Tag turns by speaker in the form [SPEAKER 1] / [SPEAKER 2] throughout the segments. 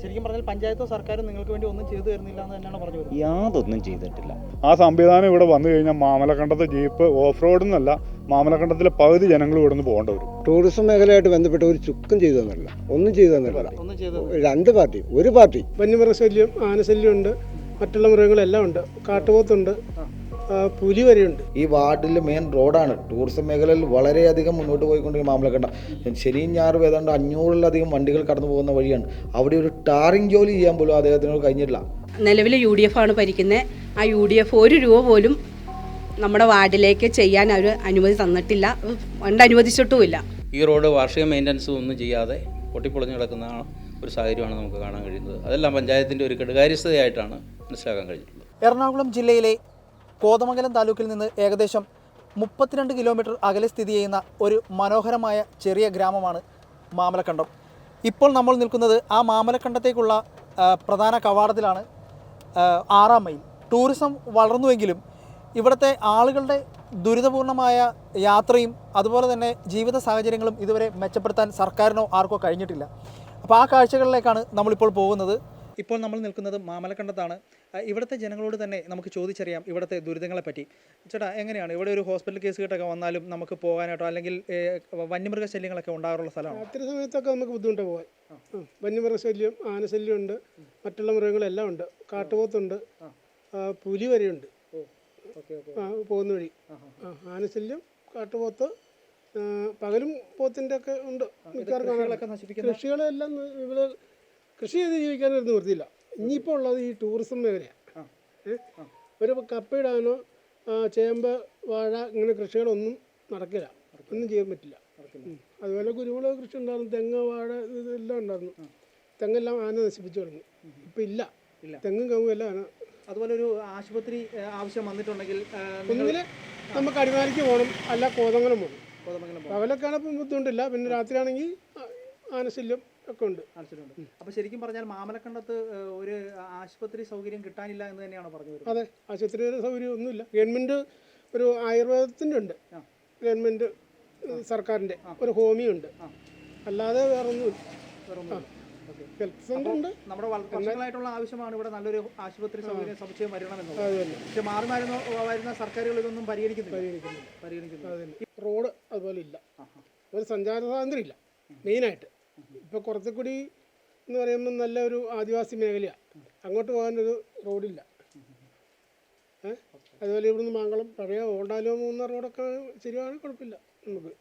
[SPEAKER 1] ശരിക്കും പറഞ്ഞാൽ പഞ്ചായത്തോ സർക്കാരും നിങ്ങൾക്ക് വേണ്ടി ഒന്നും ചെയ്തു തരുന്നില്ല എന്ന് തന്നെയാണ് പറഞ്ഞു വരുന്നത്.
[SPEAKER 2] യാതൊന്നും ചെയ്തിട്ടില്ല.
[SPEAKER 3] ആ സംവിധാനം ഇവിടെ വന്നു കഴിഞ്ഞാൽ മാമലക്കണ്ടത്തെ ജീപ്പ് ഓഫ് റോഡ് എന്നല്ല, മാമലക്കണ്ടത്തിലെ പകുതി ജനങ്ങൾ ഇവിടെ നിന്ന് പോകേണ്ടി വരും.
[SPEAKER 4] ടൂറിസം മേഖലയായിട്ട് ബന്ധപ്പെട്ട് ഒരു ചുക്കും ചെയ്തു തന്നില്ല, ഒന്നും ചെയ്തു തന്നില്ല. രണ്ട് പാർട്ടി, ഒരു പാർട്ടി.
[SPEAKER 5] വന്യമൃഗശല്യം, ആനശല്യമുണ്ട്, മറ്റുള്ള മൃഗങ്ങളെല്ലാം ഉണ്ട്, കാട്ടുപോത്തുണ്ട്, പുലി വരെയുണ്ട്.
[SPEAKER 6] ഈ വാർഡിൽ മെയിൻ റോഡാണ്. ടൂറിസം മേഖലയിൽ വളരെയധികം മുന്നോട്ട് പോയിക്കൊണ്ടിരിക്കുന്ന മാമലക്കണ്ട ശനിയും ഞായറും ഏതാണ്ട് 500-ലധികം വണ്ടികൾ കടന്നു പോകുന്ന വഴിയാണ്. അവിടെ ഒരു ടാറിംഗ് ജോലി ചെയ്യാൻ പോലും അദ്ദേഹത്തിനോട് കഴിഞ്ഞിട്ടില്ല.
[SPEAKER 7] നിലവിൽ UDF ആണ് ഭരിക്കുന്നത്. ആ UDF 1 രൂപ പോലും നമ്മുടെ വാർഡിലേക്ക് ചെയ്യാൻ അവർ അനുമതി തന്നിട്ടില്ല, ഫണ്ട് അനുവദിച്ചിട്ടുമില്ല.
[SPEAKER 8] ഈ റോഡ് വാർഷിക മെയിൻ്റനൻസ് ഒന്നും ചെയ്യാതെ പൊട്ടിപ്പൊളിഞ്ഞു കിടക്കുന്ന ഒരു സാഹചര്യമാണ് നമുക്ക് കാണാൻ കഴിയുന്നത്. അതെല്ലാം പഞ്ചായത്തിൻ്റെ ഒരു കെടുകാര്യസ്ഥതയായിട്ടാണ് മനസ്സിലാക്കാൻ കഴിഞ്ഞിട്ടുള്ളത്.
[SPEAKER 1] എറണാകുളം ജില്ലയിലെ കോതമംഗലം താലൂക്കിൽ നിന്ന് ഏകദേശം 32 കിലോമീറ്റർ അകലെ സ്ഥിതി ചെയ്യുന്ന ഒരു മനോഹരമായ ചെറിയ ഗ്രാമമാണ് മാമലക്കണ്ടം. ഇപ്പോൾ നമ്മൾ നിൽക്കുന്നത് ആ മാമലക്കണ്ടത്തേക്കുള്ള പ്രധാന കവാടത്തിലാണ്. 6-ാം മൈൽ. ടൂറിസം വളർന്നുവെങ്കിലും ഇവിടുത്തെ ആളുകളുടെ ദുരിതപൂർണമായ യാത്രയും അതുപോലെ തന്നെ ജീവിത സാഹചര്യങ്ങളും ഇതുവരെ മെച്ചപ്പെടുത്താൻ സർക്കാരിനോ ആർക്കോ കഴിഞ്ഞിട്ടില്ല. അപ്പോൾ ആ കാഴ്ചകളിലേക്കാണ് നമ്മളിപ്പോൾ പോകുന്നത്. ഇപ്പോൾ നമ്മൾ നിൽക്കുന്നത് മാമലക്കണ്ടത്താണ്. ഇവിടുത്തെ ജനങ്ങളോട് തന്നെ നമുക്ക് ചോദിച്ചറിയാം ഇവിടുത്തെ ദുരിതങ്ങളെപ്പറ്റി. ചേട്ടാ, എങ്ങനെയാണ് ഇവിടെ ഒരു ഹോസ്പിറ്റൽ കേസ് കേട്ടൊക്കെ വന്നാലും നമുക്ക് പോകാനായിട്ടോ അല്ലെങ്കിൽ വന്യമൃഗശല്യങ്ങളൊക്കെ ഉണ്ടാകാറുള്ള സ്ഥലമാണ്?
[SPEAKER 5] രാത്രി സമയത്തൊക്കെ നമുക്ക് ബുദ്ധിമുട്ട് പോകാൻ. വന്യമൃഗശല്യം, ആനശല്യമുണ്ട്, മറ്റുള്ള മൃഗങ്ങളെല്ലാം ഉണ്ട്, കാട്ടുപോത്തുണ്ട്, പുലി വരെയുണ്ട് പോകുന്ന വഴി. ആനശല്യം, കാട്ടുപോത്ത്, പകലും പോത്തിൻ്റെ ഒക്കെ ഉണ്ട്. കൃഷികളെല്ലാം ഇവിടെ കൃഷി ചെയ്ത് ജീവിക്കാനൊരു നിവൃത്തിയില്ല. ഇനിയിപ്പോൾ ഉള്ളത് ഈ ടൂറിസം മേഖലയാണ്. ഒരു കപ്പയിടാനോ ചേമ്പ്, വാഴ ഇങ്ങനെ കൃഷികളൊന്നും നടക്കില്ല, ഒന്നും ചെയ്യാൻ പറ്റില്ല. അതുപോലെ കുരുമുളക് കൃഷി ഉണ്ടായിരുന്നു, തെങ്ങ്, വാഴ ഇതെല്ലാം ഉണ്ടായിരുന്നു. തെങ്ങെല്ലാം ആന നശിപ്പിച്ചു തുടങ്ങി. ഇപ്പം ഇല്ല, തെങ്ങും കവുങ്ങും എല്ലാം ആന.
[SPEAKER 1] അതുപോലെ ഒരു ആശുപത്രി ആവശ്യം വന്നിട്ടുണ്ടെങ്കിൽ
[SPEAKER 5] ഒന്നുകിൽ നമുക്ക് അടിമാലിക്ക് പോകണം, അല്ല കോതമംഗലം പോകണം. പകലൊക്കെ ആണെങ്കിൽ ബുദ്ധിമുട്ടില്ല, പിന്നെ രാത്രിയാണെങ്കിൽ ആനശല്യം ഒക്കെ ഉണ്ട്.
[SPEAKER 1] അപ്പോൾ ശരിക്കും പറഞ്ഞാൽ മാമലക്കണ്ടത്ത് ഒരു ആശുപത്രി സൗകര്യം കിട്ടാനില്ല എന്ന് തന്നെയാണ് പറഞ്ഞു വരുന്നത്.
[SPEAKER 5] അതെ, ആശുപത്രി സൗകര്യം ഒന്നുമില്ല. ഗവൺമെൻറ് ഒരു ആയുർവേദത്തിൻ്റെ ഉണ്ട്, ഗവൺമെൻറ് സർക്കാരിൻ്റെ ഒരു ഹോമിയുണ്ട്, അല്ലാതെ വേറൊന്നും. ഹെൽത്ത് സെൻ്റർ ഉണ്ട്.
[SPEAKER 1] നമ്മുടെ വർഷങ്ങളായിട്ടുള്ള ആവശ്യമാണ് ഇവിടെ നല്ലൊരു ആശുപത്രി സൗകര്യം സമുച്ചയം വരണമെന്നുള്ളത്. പക്ഷെ മാറി വരുന്ന സർക്കാരുകൾ ഇതൊന്നും പരിഗണിക്കുന്നില്ല.
[SPEAKER 5] റോഡ് അതുപോലെ ഇല്ല, ഒരു സഞ്ചാര സ്വാതന്ത്ര്യം ഇല്ല. മെയിനായിട്ട് ഇപ്പോൾ കുറച്ചുകൂടി എന്ന് പറയുമ്പോൾ നല്ല ഒരു ആദിവാസി മേഖലയാണ്, അങ്ങോട്ട് പോകാനൊരു റോഡില്ല. അതുപോലെ ഇവിടുന്ന് മാങ്കളം പഴയ ഓണ്ടാലോ മൂന്നാർ റോഡൊക്കെ ശരിയാണ്, കുഴപ്പമില്ല നമുക്ക്.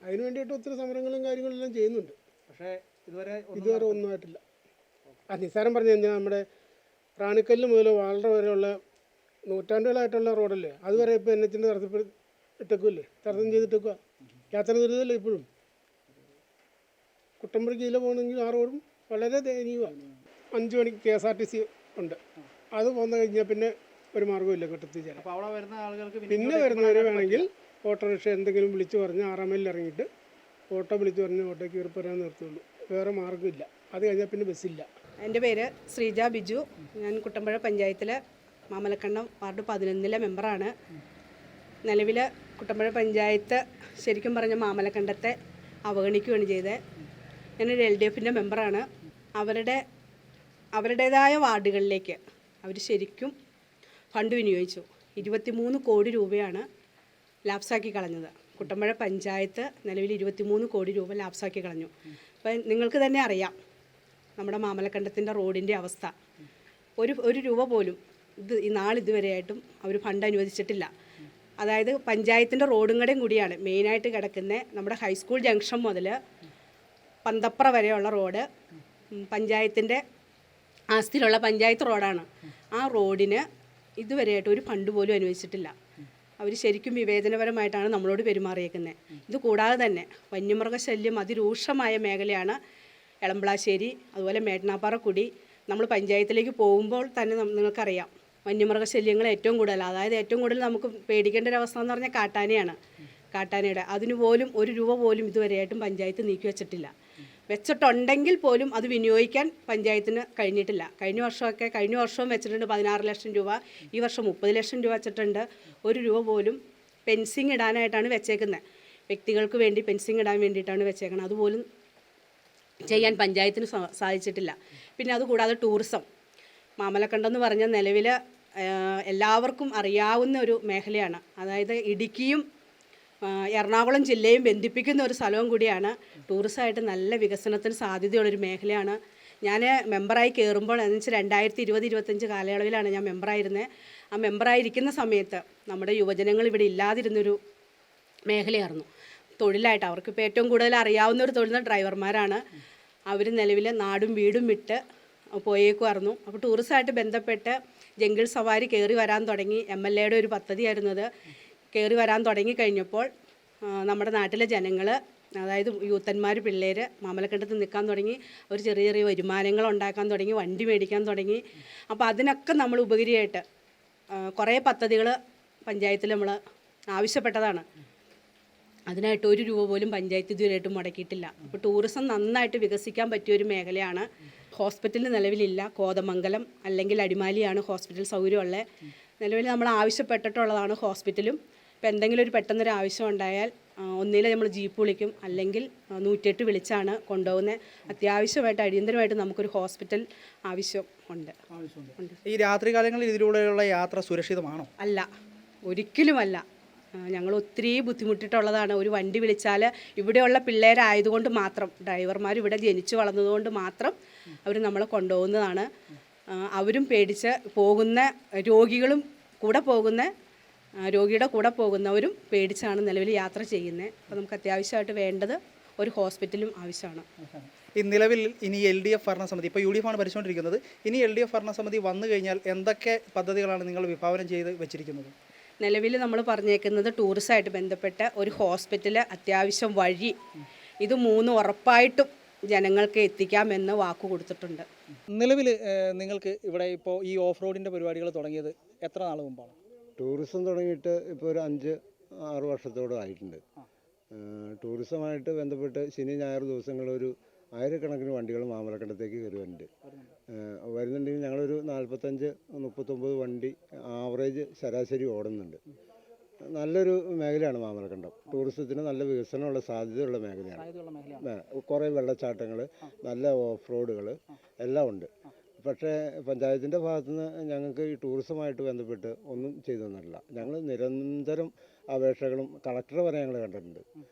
[SPEAKER 5] അതിന് വേണ്ടിയിട്ട് ഒത്തിരി സമരങ്ങളും കാര്യങ്ങളെല്ലാം ചെയ്യുന്നുണ്ട്. പക്ഷേ ഇതുവരെ ഒന്നുമായിട്ടില്ല. നിസ്സാരം പറഞ്ഞു കഴിഞ്ഞാൽ നമ്മുടെ റാണിക്കല്ല് മുതൽ വാളറ വരെയുള്ള നൂറ്റാണ്ടുകളായിട്ടുള്ള റോഡല്ലേ, അതുവരെ ഇപ്പോൾ NH ഇട്ടേക്കുമല്ലേ, തടസ്സം ചെയ്തിട്ടേക്കുക. യാത്ര ദുരിതമല്ലേ ഇപ്പോഴും. കുട്ടമ്പുഴയ്ക്ക് ജില്ല പോകണമെങ്കിൽ ആ റോഡും വളരെ ദയനീയമാണ്. 5 മണിക്ക് KSRTC ഉണ്ട്, അത് പോന്നു കഴിഞ്ഞാൽ പിന്നെ ഒരു മാർഗ്ഗമില്ല കൊട്ടെത്തിച്ചേരാൻ. പിന്നെ വരുന്നവർ വേണമെങ്കിൽ ഓട്ടോറിക്ഷ എന്തെങ്കിലും വിളിച്ച് പറഞ്ഞ് 6-ാം മൈലിൽ ഇറങ്ങിയിട്ട് ഓട്ടോ വിളിച്ച് പറഞ്ഞ് ഓട്ടോയ്ക്ക് കയറി പോരാൻ നിർത്തുള്ളൂ, വേറെ മാർഗ്ഗമില്ല. അത് കഴിഞ്ഞാൽ പിന്നെ ബസ്സില്ല.
[SPEAKER 7] എൻ്റെ പേര് ശ്രീജ ബിജു. ഞാൻ കുട്ടമ്പുഴ പഞ്ചായത്തിലെ മാമലക്കണ്ടം വാർഡ് 11-ലെ മെമ്പറാണ്. നിലവിൽ കുട്ടമ്പുഴ പഞ്ചായത്ത് ശരിക്കും പറഞ്ഞ മാമലക്കണ്ടത്തെ അവഗണിക്കുകയാണ് ചെയ്തത്. ഞാനൊരു LDFൻ്റെ മെമ്പറാണ്. അവരുടേതായ വാർഡുകളിലേക്ക് അവർ ശരിക്കും ഫണ്ട് വിനിയോഗിച്ചു. 23 കോടി രൂപയാണ് ലാപ്സാക്കി കളഞ്ഞത്. കുട്ടമ്പുഴ പഞ്ചായത്ത് നിലവിൽ 23 കോടി രൂപ ലാപ്സാക്കി കളഞ്ഞു. അപ്പം നിങ്ങൾക്ക് തന്നെ അറിയാം നമ്മുടെ മാമലക്കണ്ടത്തിൻ്റെ റോഡിൻ്റെ അവസ്ഥ. ഒരു രൂപ പോലും നാളിതുവരെയായിട്ടും അവർ ഫണ്ട് അനുവദിച്ചിട്ടില്ല. അതായത് പഞ്ചായത്തിൻ്റെ റോഡും കടയും കൂടിയാണ് മെയിനായിട്ട് കിടക്കുന്നത്. നമ്മുടെ ഹൈസ്കൂൾ ജംഗ്ഷൻ മുതൽ പന്തപ്ര വരെയുള്ള റോഡ് പഞ്ചായത്തിൻ്റെ ആസ്തിയിലുള്ള പഞ്ചായത്ത് റോഡാണ്. ആ റോഡിന് ഇതുവരെയായിട്ട് ഒരു ഫണ്ട് പോലും അനുവദിച്ചിട്ടില്ല. അവർ ശരിക്കും വിവേചനപരമായിട്ടാണ് നമ്മളോട് പെരുമാറിയേക്കുന്നത്. ഇത് കൂടാതെ തന്നെ വന്യമൃഗശല്യം അതിരൂക്ഷമായ മേഖലയാണ് എളമ്പളാശ്ശേരി, അതുപോലെ മേട്ടനാപ്പാറക്കുടി. നമ്മൾ പഞ്ചായത്തിലേക്ക് പോകുമ്പോൾ തന്നെ നിങ്ങൾക്കറിയാം വന്യമൃഗശല്യങ്ങൾ ഏറ്റവും കൂടുതൽ, അതായത് ഏറ്റവും കൂടുതൽ നമുക്ക് പേടിക്കേണ്ട ഒരവസ്ഥ എന്ന് പറഞ്ഞാൽ കാട്ടാനയുടെ അതിനുപോലും 1 രൂപ പോലും ഇതുവരെയായിട്ടും പഞ്ചായത്ത് നീക്കി വെച്ചിട്ടില്ല. വെച്ചിട്ടുണ്ടെങ്കിൽ പോലും അത് വിനിയോഗിക്കാൻ പഞ്ചായത്തിന് കഴിഞ്ഞിട്ടില്ല. കഴിഞ്ഞ വർഷവും വെച്ചിട്ടുണ്ട് 16 ലക്ഷം രൂപ, ഈ വർഷം 30 ലക്ഷം രൂപ വെച്ചിട്ടുണ്ട്. 1 രൂപ പോലും ഫെൻസിങ് ഇടാനായിട്ടാണ് വെച്ചേക്കുന്നത്. വ്യക്തികൾക്ക് വേണ്ടി ഫെൻസിങ് ഇടാൻ വേണ്ടിയിട്ടാണ് വെച്ചേക്കുന്നത്. അതുപോലും ചെയ്യാൻ പഞ്ചായത്തിന് സാധിച്ചിട്ടില്ല. പിന്നെ അതുകൂടാതെ ടൂറിസം. മാമലക്കണ്ടം എന്ന് പറഞ്ഞാൽ നിലവിൽ എല്ലാവർക്കും അറിയാവുന്ന ഒരു മേഖലയാണ്. അതായത് ഇടുക്കിയും എറണാകുളം ജില്ലയും ബന്ധിപ്പിക്കുന്ന ഒരു സ്ഥലവും കൂടിയാണ്. ടൂറിസമായിട്ട് നല്ല വികസനത്തിന് സാധ്യതയുള്ളൊരു മേഖലയാണ്. ഞാൻ മെമ്പറായി കയറുമ്പോൾ എന്ന് വെച്ചാൽ 2020-25 കാലയളവിലാണ് ഞാൻ മെമ്പറായിരുന്നത്. ആ മെമ്പറായിരിക്കുന്ന സമയത്ത് നമ്മുടെ യുവജനങ്ങൾ ഇവിടെ ഇല്ലാതിരുന്നൊരു മേഖലയായിരുന്നു. തൊഴിലായിട്ട് അവർക്കിപ്പോൾ ഏറ്റവും കൂടുതൽ അറിയാവുന്ന ഒരു തൊഴിൽ ഡ്രൈവർമാരാണ്. അവർ നിലവിൽ നാടും വീടും വിട്ട് പോയേക്കുമായിരുന്നു. അപ്പോൾ ടൂറിസമായിട്ട് ബന്ധപ്പെട്ട് ജംഗിൾ സവാരി കയറി വരാൻ തുടങ്ങി. MLAയുടെ ഒരു പദ്ധതിയായിരുന്നത്. കയറി വരാൻ തുടങ്ങിക്കഴിഞ്ഞപ്പോൾ നമ്മുടെ നാട്ടിലെ ജനങ്ങൾ, അതായത് യൂത്തന്മാർ, പിള്ളേർ മാമലക്കണ്ടത്ത് നിൽക്കാൻ തുടങ്ങി. ഒരു ചെറിയ ചെറിയ വരുമാനങ്ങൾ ഉണ്ടാക്കാൻ തുടങ്ങി, വണ്ടി മേടിക്കാൻ തുടങ്ങി. അപ്പോൾ അതിനൊക്കെ നമ്മൾ ഉപകരിയായിട്ട് കുറേ പദ്ധതികൾ പഞ്ചായത്തിൽ നമ്മൾ ആവശ്യപ്പെട്ടതാണ്. അതിനായിട്ട് 1 രൂപ പോലും പഞ്ചായത്ത് ഇതുവരെയായിട്ട് മുടക്കിയിട്ടില്ല. അപ്പോൾ ടൂറിസം നന്നായിട്ട് വികസിക്കാൻ പറ്റിയൊരു മേഖലയാണ്. ഹോസ്പിറ്റൽ നിലവിലില്ല. കോതമംഗലം അല്ലെങ്കിൽ അടിമാലിയാണ് ഹോസ്പിറ്റൽ സൗകര്യമുള്ളത്. നിലവിൽ നമ്മൾ ആവശ്യപ്പെട്ടിട്ടുള്ളതാണ് ഹോസ്പിറ്റലും. ഇപ്പോൾ എന്തെങ്കിലും ഒരു പെട്ടെന്നൊരു ആവശ്യം ഉണ്ടായാൽ ഒന്നിൽ നമ്മൾ ജീപ്പ് വിളിക്കും, അല്ലെങ്കിൽ 108 വിളിച്ചാണ് കൊണ്ടുപോകുന്നത്. അത്യാവശ്യമായിട്ട് അടിയന്തരമായിട്ട് നമുക്കൊരു ഹോസ്പിറ്റൽ ആവശ്യം ഉണ്ട്.
[SPEAKER 1] ഈ രാത്രി കാലങ്ങളിൽ ഇതിലൂടെയുള്ള യാത്ര സുരക്ഷിതമാണോ?
[SPEAKER 7] അല്ല, ഒരിക്കലുമല്ല. ഞങ്ങൾ ഒത്തിരി ബുദ്ധിമുട്ടിട്ടുള്ളതാണ്. ഒരു വണ്ടി വിളിച്ചാൽ ഇവിടെയുള്ള പിള്ളേരായതുകൊണ്ട് മാത്രം, ഡ്രൈവർമാർ ഇവിടെ ജനിച്ചു വളർന്നതുകൊണ്ട് മാത്രം അവർ നമ്മളെ കൊണ്ടുപോകുന്നതാണ്. അവരും പേടിച്ച് പോകുന്ന രോഗികളും കൂടെ പോകുന്ന രോഗിയുടെ കൂടെ പോകുന്നവരും പേടിച്ചാണ് നിലവിൽ യാത്ര ചെയ്യുന്നത്. അപ്പോൾ നമുക്ക് അത്യാവശ്യമായിട്ട് വേണ്ടത് ഒരു ഹോസ്പിറ്റലും ആവശ്യമാണ്.
[SPEAKER 1] ഈ നിലവിൽ ഇനി LDF ഭരണസമിതി, ഇപ്പോൾ UDF ആണ് ഭരിച്ചുകൊണ്ടിരിക്കുന്നത്, ഇനി LDF ഭരണസമിതി വന്നു കഴിഞ്ഞാൽ എന്തൊക്കെ പദ്ധതികളാണ് നിങ്ങൾ വിഭാവനം ചെയ്ത് വെച്ചിരിക്കുന്നത്?
[SPEAKER 7] നിലവിൽ നമ്മൾ പറഞ്ഞേക്കുന്നത് ടൂറിസമായിട്ട് ബന്ധപ്പെട്ട ഒരു ഹോസ്പിറ്റൽ, അത്യാവശ്യം വഴി, ഇത് 3 ഉറപ്പായിട്ടും ജനങ്ങൾക്ക് എത്തിക്കാമെന്ന് വാക്ക് കൊടുത്തിട്ടുണ്ട്.
[SPEAKER 1] നിലവിൽ നിങ്ങൾക്ക് ഇവിടെ ഇപ്പോൾ ഈ ഓഫ് റോഡിൻ്റെ പരിപാടികൾ തുടങ്ങിയത് എത്ര നാൾ മുമ്പാണ്?
[SPEAKER 4] ടൂറിസം തുടങ്ങിയിട്ട് ഇപ്പോൾ ഒരു 5-6 വർഷത്തോളം ആയിട്ടുണ്ട്. ടൂറിസമായിട്ട് ബന്ധപ്പെട്ട് ശനി ഞായർ ദിവസങ്ങളിൽ ഒരു 1000കണക്കിന് വണ്ടികൾ മാമലക്കണ്ടത്തേക്ക് കയറുന്നുണ്ട്. വരുന്നുണ്ടെങ്കിൽ ഞങ്ങളൊരു 45-39 വണ്ടി ആവറേജ് ശരാശരി ഓടുന്നുണ്ട്. നല്ലൊരു മേഖലയാണ് മാമലക്കണ്ടം. ടൂറിസത്തിന് നല്ല വികസനമുള്ള സാധ്യതയുള്ള മേഖലയാണ്. കുറേ വെള്ളച്ചാട്ടങ്ങൾ, നല്ല ഓഫ് റോഡുകൾ എല്ലാം ഉണ്ട്. പക്ഷേ പഞ്ചായത്തിൻ്റെ ഭാഗത്തുനിന്ന് ഞങ്ങൾക്ക് ഈ ടൂറിസമായിട്ട് ബന്ധപ്പെട്ട് ഒന്നും ചെയ്തു തന്നിട്ടില്ല. ഞങ്ങൾ നിരന്തരം അപേക്ഷകളും കളക്ടർ വരെ ഞങ്ങൾ കണ്ടിട്ടുണ്ട്.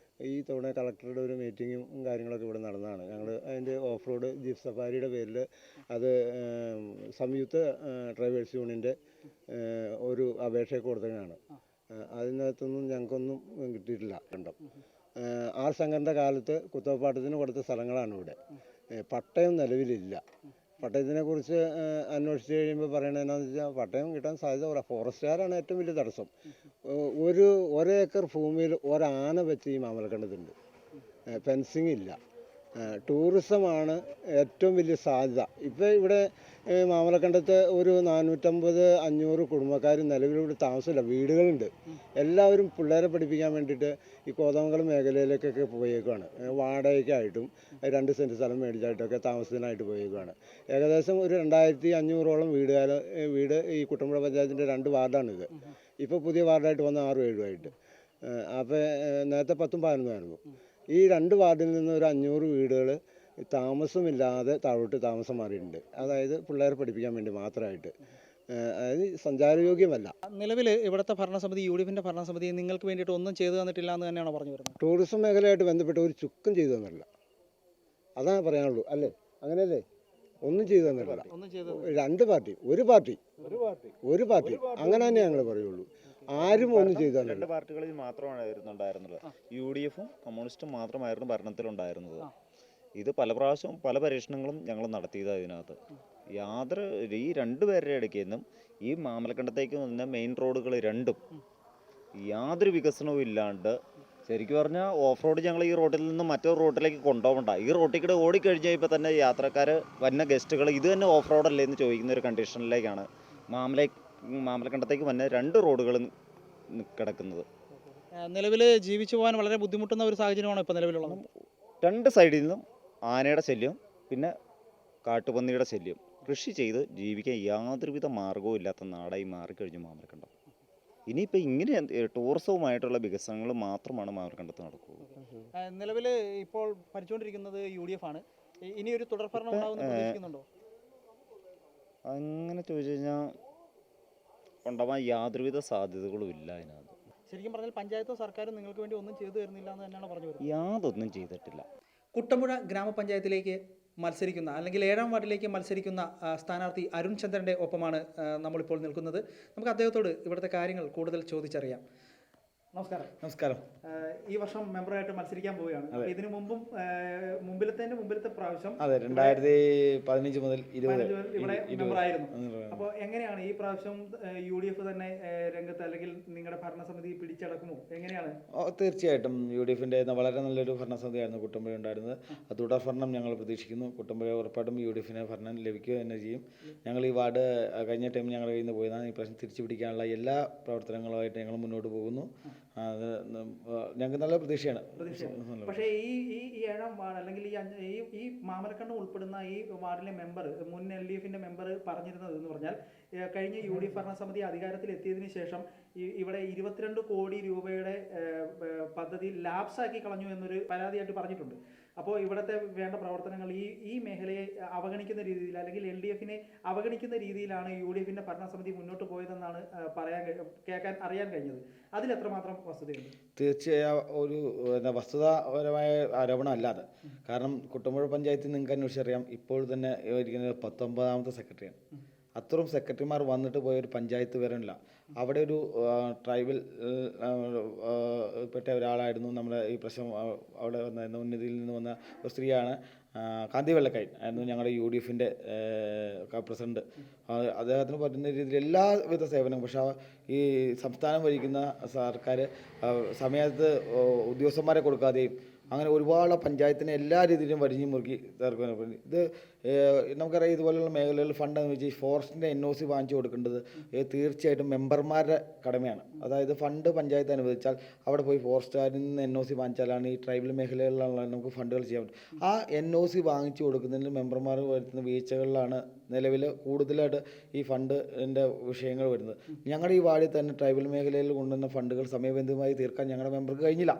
[SPEAKER 4] ഈ തവണ കളക്ടറുടെ ഒരു മീറ്റിങ്ങും കാര്യങ്ങളൊക്കെ ഇവിടെ നടന്നതാണ്. ഞങ്ങൾ അതിൻ്റെ ഓഫ് റോഡ് ജീപ്പ് സഫാരിയുടെ പേരിൽ അത് സംയുക്ത ഡ്രൈവേഴ്സ് യൂണിയൻ്റെ ഒരു അപേക്ഷ കൊടുത്തതാണ്. അതിനകത്തൊന്നും ഞങ്ങൾക്കൊന്നും കിട്ടിയിട്ടില്ല. കണ്ടം ശങ്കറിൻ്റെ കാലത്ത് കുത്തവപ്പാട്ടത്തിന് കൊടുത്ത സ്ഥലങ്ങളാണ് ഇവിടെ. പട്ടയം നിലവിലില്ല. പട്ടയത്തിനെ കുറിച്ച് അന്വേഷിച്ച് കഴിയുമ്പോൾ പറയണത് എന്താണെന്ന് വെച്ചാൽ പട്ടയം കിട്ടാൻ സാധ്യത കുറവാണ്. ഫോറസ്റ്റുകാരാണ് ഏറ്റവും വലിയ തടസ്സം. ഒരു ഏക്കർ ഭൂമിയിൽ ഒരാന വെച്ച് ഈ മാമലക്കണ്ടത്തുണ്ട്. ഫെൻസിങ് ഇല്ല. ടൂറിസമാണ് ഏറ്റവും വലിയ സാധ്യത. ഇപ്പോൾ ഇവിടെ മാമലക്കണ്ടത്ത് ഒരു 450-500 കുടുംബക്കാർ നിലവിലിവിടെ താമസമില്ല. വീടുകളുണ്ട്. എല്ലാവരും പിള്ളേരെ പഠിപ്പിക്കാൻ വേണ്ടിയിട്ട് ഈ കോതമംഗലം മേഖലയിലേക്കൊക്കെ പോയേക്കുവാണ്. വാടകയ്ക്കായിട്ടും 2 സെൻറ്റ് സ്ഥലം മേടിച്ചായിട്ടൊക്കെ താമസത്തിനായിട്ട് പോയേക്കുവാണ്. ഏകദേശം ഒരു 2500ഓളം വീട് ഈ കുട്ടമ്പുഴ പഞ്ചായത്തിൻ്റെ 2 വാർഡാണിത്. ഇപ്പോൾ പുതിയ വാർഡായിട്ട് വന്ന 6-7 അപ്പോൾ നേരത്തെ 10-11 ആയിരുന്നു. ഈ 2 വാർഡിൽ നിന്ന് ഒരു 500 വീടുകൾ താമസമില്ലാതെ താഴോട്ട് താമസം മാറിയിട്ടുണ്ട്. അതായത് പിള്ളേരെ പഠിപ്പിക്കാൻ വേണ്ടി മാത്രമായിട്ട്. അതായത് സഞ്ചാരയോഗ്യമല്ല.
[SPEAKER 1] നിലവിൽ ഇവിടുത്തെ ഭരണസമിതി, UDFൻ്റെ ഭരണസമിതി നിങ്ങൾക്ക് വേണ്ടിയിട്ട് ഒന്നും ചെയ്തു തന്നിട്ടില്ല എന്ന് തന്നെയാണോ പറഞ്ഞു വരുന്നത്?
[SPEAKER 4] ടൂറിസം മേഖലയായിട്ട് ബന്ധപ്പെട്ട് ഒരു ചുക്കും ചെയ്തു തന്നില്ല. അതാണ് പറയാനുള്ളൂ. അല്ലേ? അങ്ങനെയല്ലേ? ഒന്നും ചെയ്തു തന്നിട്ടില്ല. 2 പാർട്ടി, ഒരു പാർട്ടി അങ്ങനെ തന്നെ ഞങ്ങൾ പറയുള്ളൂ. ആരും ഒന്നും ചെയ്തു തന്നില്ല.
[SPEAKER 2] 2 പാർട്ടികളിൽ മാത്രമാണ് ഉണ്ടായിരുന്നത്. UDFും കമ്മ്യൂണിസ്റ്റും മാത്രമായിരുന്നു ഭരണത്തിലുണ്ടായിരുന്നത്. ഇത് പല പ്രാവശ്യവും പല പരീക്ഷണങ്ങളും ഞങ്ങൾ നടത്തിയത്. അതിനകത്ത് ഈ 2 പേരുടെ ഇടയ്ക്ക് നിന്നും ഈ മാമലക്കണ്ടത്തേക്ക് വന്ന മെയിൻ റോഡുകൾ 2ഉം യാതൊരു വികസനവും ഇല്ലാണ്ട്, ശരിക്കും പറഞ്ഞാൽ ഓഫ് റോഡ് ഞങ്ങൾ ഈ റോഡിൽ നിന്ന് മറ്റൊരു റോഡിലേക്ക് കൊണ്ടുപോകണ്ട. ഈ റോട്ടിൽ കൂടെ ഓടിക്കഴിഞ്ഞപ്പോൾ തന്നെ യാത്രക്കാർ വന്ന ഗസ്റ്റുകൾ ഇത് തന്നെ ഓഫ് റോഡല്ലേ എന്ന് ചോദിക്കുന്ന ഒരു കണ്ടീഷനിലേക്കാണ് മാമലക്കണ്ടത്തേക്ക് വന്ന 2 റോഡുകൾ കിടക്കുന്നത്.
[SPEAKER 1] നിലവിൽ ജീവിച്ചു പോകാൻ വളരെ ബുദ്ധിമുട്ടുന്ന ഒരു സാഹചര്യമാണ് ഇപ്പോൾ നിലവിലുള്ളത്.
[SPEAKER 2] 2 സൈഡിൽ നിന്നും ആനയുടെ ശല്യം, പിന്നെ കാട്ടുപന്നിയുടെ ശല്യം. കൃഷി ചെയ്ത് ജീവിക്കാൻ യാതൊരുവിധ മാർഗവും ഇല്ലാത്ത നാടായി മാറിക്കഴിഞ്ഞു മാമലക്കണ്ടം. ഇനിയിപ്പോൾ ഇങ്ങനെ ടൂറിസവുമായിട്ടുള്ള വികസനങ്ങൾ മാത്രമാണ് മാമലക്കണ്ടത്ത് നടക്കുകയുള്ളൂ.
[SPEAKER 1] നിലവിൽ ഇപ്പോൾ ഭരിച്ചുകൊണ്ടിരിക്കുന്നത് UDF ആണ്. ഇനി ഒരു തുടർഭരണം ഉണ്ടാവുമെന്ന് പ്രതീക്ഷിക്കുന്നുണ്ടോ?
[SPEAKER 2] അങ്ങനെ ചോദിച്ചു കഴിഞ്ഞാൽ ഉണ്ടാവാൻ യാതൊരുവിധ സാധ്യതകളും ഇല്ല അതിനകത്ത്.
[SPEAKER 1] ശരിക്കും പറഞ്ഞാൽ പഞ്ചായത്തോ സർക്കാരും നിങ്ങൾക്ക് വേണ്ടി ഒന്നും ചെയ്തു തരുന്നില്ല എന്ന് തന്നെയാണ് പറഞ്ഞു വരുന്നത്.
[SPEAKER 2] യാതൊന്നും ചെയ്തിട്ടില്ല.
[SPEAKER 1] കുട്ടമ്പുഴ ഗ്രാമപഞ്ചായത്തിലേക്ക് മത്സരിക്കുന്ന അല്ലെങ്കിൽ 7ാം വാർഡിലേക്ക് മത്സരിക്കുന്ന സ്ഥാനാർത്ഥി അരുൺ ചന്ദ്രൻ്റെ ഒപ്പമാണ് നമ്മളിപ്പോൾ നിൽക്കുന്നത്. നമുക്ക് അദ്ദേഹത്തോട് ഇവിടുത്തെ കാര്യങ്ങൾ കൂടുതൽ ചോദിച്ചറിയാം. നമസ്കാരം.
[SPEAKER 6] നമസ്കാരം.
[SPEAKER 1] ഈ വർഷം മെമ്പറായിട്ട് മത്സരിക്കാൻ പോവുകയാണ്. ഇതിനു മുമ്പും മുമ്പിലത്തെ പ്രാവശ്യം
[SPEAKER 6] അതെ 2015 മുതൽ 20
[SPEAKER 1] ഇവിടെ മെമ്പറായിരുന്നു. അപ്പോൾ എങ്ങനെയാണ് ഈ പ്രാവശ്യം UDF തന്നെ രംഗത്ത് അല്ലെങ്കിൽ നിങ്ങളുടെ ഭരണസമിതി പിടിച്ചടക്കുമോ? എങ്ങനെയാണ്?
[SPEAKER 6] തീർച്ചയായിട്ടും UDFിൻ്റെ വളരെ നല്ലൊരു ഭരണസമിതിയായിരുന്നു കുട്ടമ്പുഴ ഉണ്ടായിരുന്നത്. തുടർ ഭരണം ഞങ്ങൾ പ്രതീക്ഷിക്കുന്നു. കുട്ടമ്പുഴ ഉറപ്പായിട്ടും UDFിന് ഭരണം ലഭിക്കുക തന്നെ ചെയ്യും. ഞങ്ങൾ ഈ വാർഡ് കഴിഞ്ഞ ടൈം ഞങ്ങളുടെ കയ്യിൽ നിന്ന് പോയതാണ്. ഈ പ്രാവശ്യം തിരിച്ചു പിടിക്കാനുള്ള എല്ലാ പ്രവർത്തനങ്ങളുമായിട്ട് ഞങ്ങൾ മുന്നോട്ട് പോകുന്നു. അത് ഞങ്ങൾക്ക് നല്ല പ്രതീക്ഷയാണ്.
[SPEAKER 1] പക്ഷേ ഈ 7ാം വാർഡ് അല്ലെങ്കിൽ ഈ മാമലക്കണ്ടം ഉൾപ്പെടുന്ന ഈ വാർഡിലെ മെമ്പർ, മുൻ LDFിൻ്റെ മെമ്പർ പറഞ്ഞിരുന്നത് എന്ന് പറഞ്ഞാൽ കഴിഞ്ഞ UDF ഭരണസമിതി അധികാരത്തിൽ എത്തിയതിനു ശേഷം ഇവിടെ 22 കോടി രൂപയുടെ പദ്ധതി ലാപ്സാക്കി കളഞ്ഞു എന്നൊരു പരാതിയായിട്ട് പറഞ്ഞിട്ടുണ്ട്. അപ്പോൾ ഇവിടുത്തെ വേണ്ട പ്രവർത്തനങ്ങൾ ഈ മേഖലയെ അവഗണിക്കുന്ന രീതിയിൽ അല്ലെങ്കിൽ LDFിനെ അവഗണിക്കുന്ന രീതിയിലാണ് UDFിൻ്റെ ഭരണസമിതി മുന്നോട്ട് പോയതെന്നാണ് അറിയാൻ കഴിഞ്ഞത്. അതിലെത്രമാത്രം വസ്തുതയുണ്ട്?
[SPEAKER 6] തീർച്ചയായും ഒരു വസ്തുതാപരമായ ആരോപണം അല്ലാതെ. കാരണം കുട്ടമ്പുഴ പഞ്ചായത്തിൽ നിങ്ങൾക്ക് അന്വേഷിച്ചറിയാം, ഇപ്പോൾ തന്നെ ഇരിക്കുന്നത് 19ാമത്തെ സെക്രട്ടറിയാണ്. അത്രയും സെക്രട്ടറിമാർ വന്നിട്ട് പോയൊരു പഞ്ചായത്ത് വരണില്ല. അവിടെ ഒരു ട്രൈബൽ പെട്ട ഒരാളായിരുന്നു നമ്മുടെ ഈ പ്രശ്നം അവിടെ വന്ന ഉന്നതിയിൽ നിന്ന് വന്ന ഒരു സ്ത്രീയാണ്. കാന്തി വെള്ളക്കായൻ ആയിരുന്നു ഞങ്ങളുടെ UDFിൻ്റെ പ്രസിഡന്റ്. അദ്ദേഹത്തിന് പറ്റുന്ന രീതിയിൽ എല്ലാവിധ സേവനം. പക്ഷേ ഈ സംസ്ഥാനം ഭരിക്കുന്ന സർക്കാർ സമയത്ത് ഉദ്യോഗസ്ഥന്മാരെ കൊടുക്കാതെയും അങ്ങനെ ഒരുപാട് പഞ്ചായത്തിനെ എല്ലാ രീതിയിലും വരിഞ്ഞു മുറുക്കി തീർക്കാൻ. ഇത് നമുക്കറിയാം, ഇതുപോലുള്ള മേഖലകളിൽ ഫണ്ട് എന്ന് വെച്ചാൽ ഫോറസ്റ്റിൻ്റെ NOC വാങ്ങിച്ചു കൊടുക്കേണ്ടത് തീർച്ചയായിട്ടും മെമ്പർമാരുടെ കടമയാണ്. അതായത് ഫണ്ട് പഞ്ചായത്ത് അനുവദിച്ചാൽ അവിടെ പോയി ഫോറസ്റ്റുകാരിൽ നിന്ന് NOC വാങ്ങിച്ചാലാണ് ഈ ട്രൈബൽ മേഖലകളിലുള്ള നമുക്ക് ഫണ്ടുകൾ ചെയ്യാൻ പറ്റും. ആ NOC വാങ്ങിച്ചു കൊടുക്കുന്നതിൽ മെമ്പർമാർ വരുത്തുന്ന വീഴ്ചകളിലാണ് നിലവിൽ കൂടുതലായിട്ട് ഈ ഫണ്ടിൻ്റെ വിഷയങ്ങൾ വരുന്നത്. ഞങ്ങളുടെ ഈ വാർഡിൽ തന്നെ ട്രൈബൽ മേഖലയിൽ കൊണ്ടുവന്ന ഫണ്ടുകൾ സമയബന്ധിതമായി തീർക്കാൻ ഞങ്ങളുടെ മെമ്പർക്ക് കഴിഞ്ഞില്ല.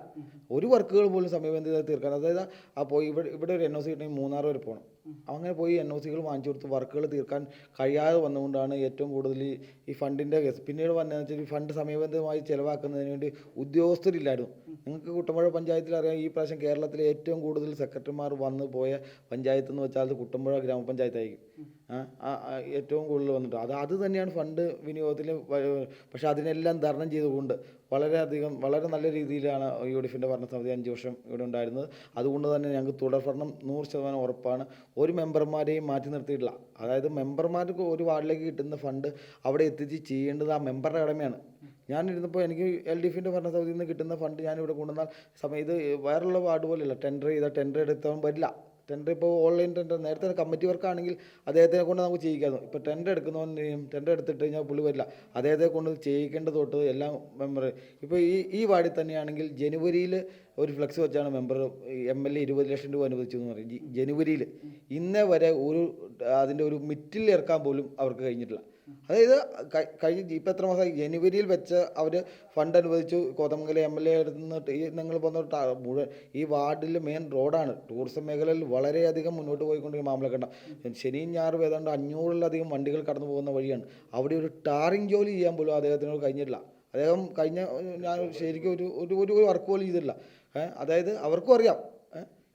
[SPEAKER 6] ഒരു വർക്കുകൾ പോലും സമയബന്ധിതമായി തീർക്കാൻ. അതായത് അപ്പോൾ ഇവിടെ ഒരു NOC കിട്ടണമെങ്കിൽ മൂന്നാർ വരെ പോകണം. അങ്ങനെ പോയി NOCകൾ വാങ്ങിച്ചു കൊടുത്ത് വർക്കുകൾ തീർക്കാൻ കഴിയാതെ വന്നുകൊണ്ടാണ് ഏറ്റവും കൂടുതൽ ഈ ഫണ്ടിൻ്റെ കേസ്. പിന്നീട് വന്നതെന്ന് വെച്ചാൽ ഈ ഫണ്ട് സമയബന്ധിതമായി ചിലവാക്കുന്നതിന് വേണ്ടി ഉദ്യോഗസ്ഥരില്ലായിരുന്നു. നിങ്ങൾക്ക് കുട്ടമ്പുഴ പഞ്ചായത്തിൽ അറിയാം, ഈ പ്രാവശ്യം കേരളത്തിലെ ഏറ്റവും കൂടുതൽ സെക്രട്ടറിമാർ വന്നു പോയ പഞ്ചായത്ത് എന്ന് വെച്ചാൽ അത് കുട്ടമ്പുഴ ഗ്രാമപഞ്ചായത്തായിരിക്കും. ഏറ്റവും കൂടുതൽ വന്നിട്ട് അത് തന്നെയാണ് ഫണ്ട് വിനിയോഗത്തിൽ. പക്ഷേ അതിനെല്ലാം തരണം ചെയ്തുകൊണ്ട് വളരെ നല്ല രീതിയിലാണ് UDFിൻ്റെ ഭരണസമിതി 5 വർഷം ഇവിടെ ഉണ്ടായിരുന്നത്. അതുകൊണ്ട് തന്നെ ഞങ്ങൾക്ക് തുടർ ഭരണം 100% ഉറപ്പാണ്. ഒരു മെമ്പർമാരെയും മാറ്റി നിർത്തിയിട്ടില്ല. അതായത് മെമ്പർമാർക്ക് ഒരു വാർഡിലേക്ക് കിട്ടുന്ന ഫണ്ട് അവിടെ എത്തിച്ച് ചെയ്യേണ്ടത് ആ മെമ്പറുടെ കടമയാണ്. ഞാനിരുന്നപ്പോൾ എനിക്ക് LDFിൻ്റെ ഭരണസമിതിയിൽ നിന്ന് കിട്ടുന്ന ഫണ്ട് ഞാനിവിടെ കൊണ്ടുവന്നാൽ ഇത് വേറുള്ള വാർഡ് പോലെയല്ല. ടെൻഡർ എടുത്തവൻ വരില്ല. ടെൻഡർ ഇപ്പോൾ ഓൺലൈൻ ടെൻഡർ, നേരത്തെ കമ്മിറ്റി വർക്കാണെങ്കിൽ അദ്ദേഹത്തിനെ കൊണ്ട് നമുക്ക് ചെയ്യിക്കാമായിരുന്നു. ഇപ്പോൾ ടെൻഡർ എടുക്കുന്നവൻ ടെൻഡർ എടുത്തിട്ട് കഴിഞ്ഞാൽ പുള്ളി വരില്ല. അദ്ദേഹത്തെ കൊണ്ട് ചെയ്യിക്കേണ്ട തൊട്ട് എല്ലാം മെമ്പർ. ഇപ്പോൾ ഈ വാർഡിൽ തന്നെയാണെങ്കിൽ ജനുവരിയിൽ ഒരു ഫ്ലെക്സ് വെച്ചാണ് മെമ്പർ MLA 20 ലക്ഷം രൂപ അനുവദിച്ചു എന്ന് പറയും. ജനുവരിയിൽ ഇന്നേ വരെ അതിൻ്റെ ഒരു മിറ്റിൽ ഇറക്കാൻ പോലും അവർക്ക് കഴിഞ്ഞിട്ടില്ല. അതായത് ഇപ്പം എത്ര മാസമായി? ജനുവരിയിൽ വെച്ച് അവർ ഫണ്ട് അനുവദിച്ചു. കോതമംഗലം MLA എടുത്തിട്ട് നിങ്ങൾ വന്ന മുഴുവൻ ഈ വാർഡിൽ മെയിൻ റോഡാണ്. ടൂറിസം മേഖലയിൽ വളരെയധികം മുന്നോട്ട് പോയിക്കൊണ്ടിരിക്കുന്ന മാമലക്കണ്ടം. ശനിയും ഞായറും ഏതാണ്ട് 500-ലധികം വണ്ടികൾ കടന്നു പോകുന്ന വഴിയാണ്. അവിടെ ഒരു ടാറിങ് ജോലി ചെയ്യാൻ പോലും അദ്ദേഹത്തിനോട് കഴിഞ്ഞിട്ടില്ല. അദ്ദേഹം ഞാൻ ശരിക്കും ഒരു വർക്ക് പോലും ചെയ്തിട്ടില്ല. അതായത് അവർക്കും അറിയാം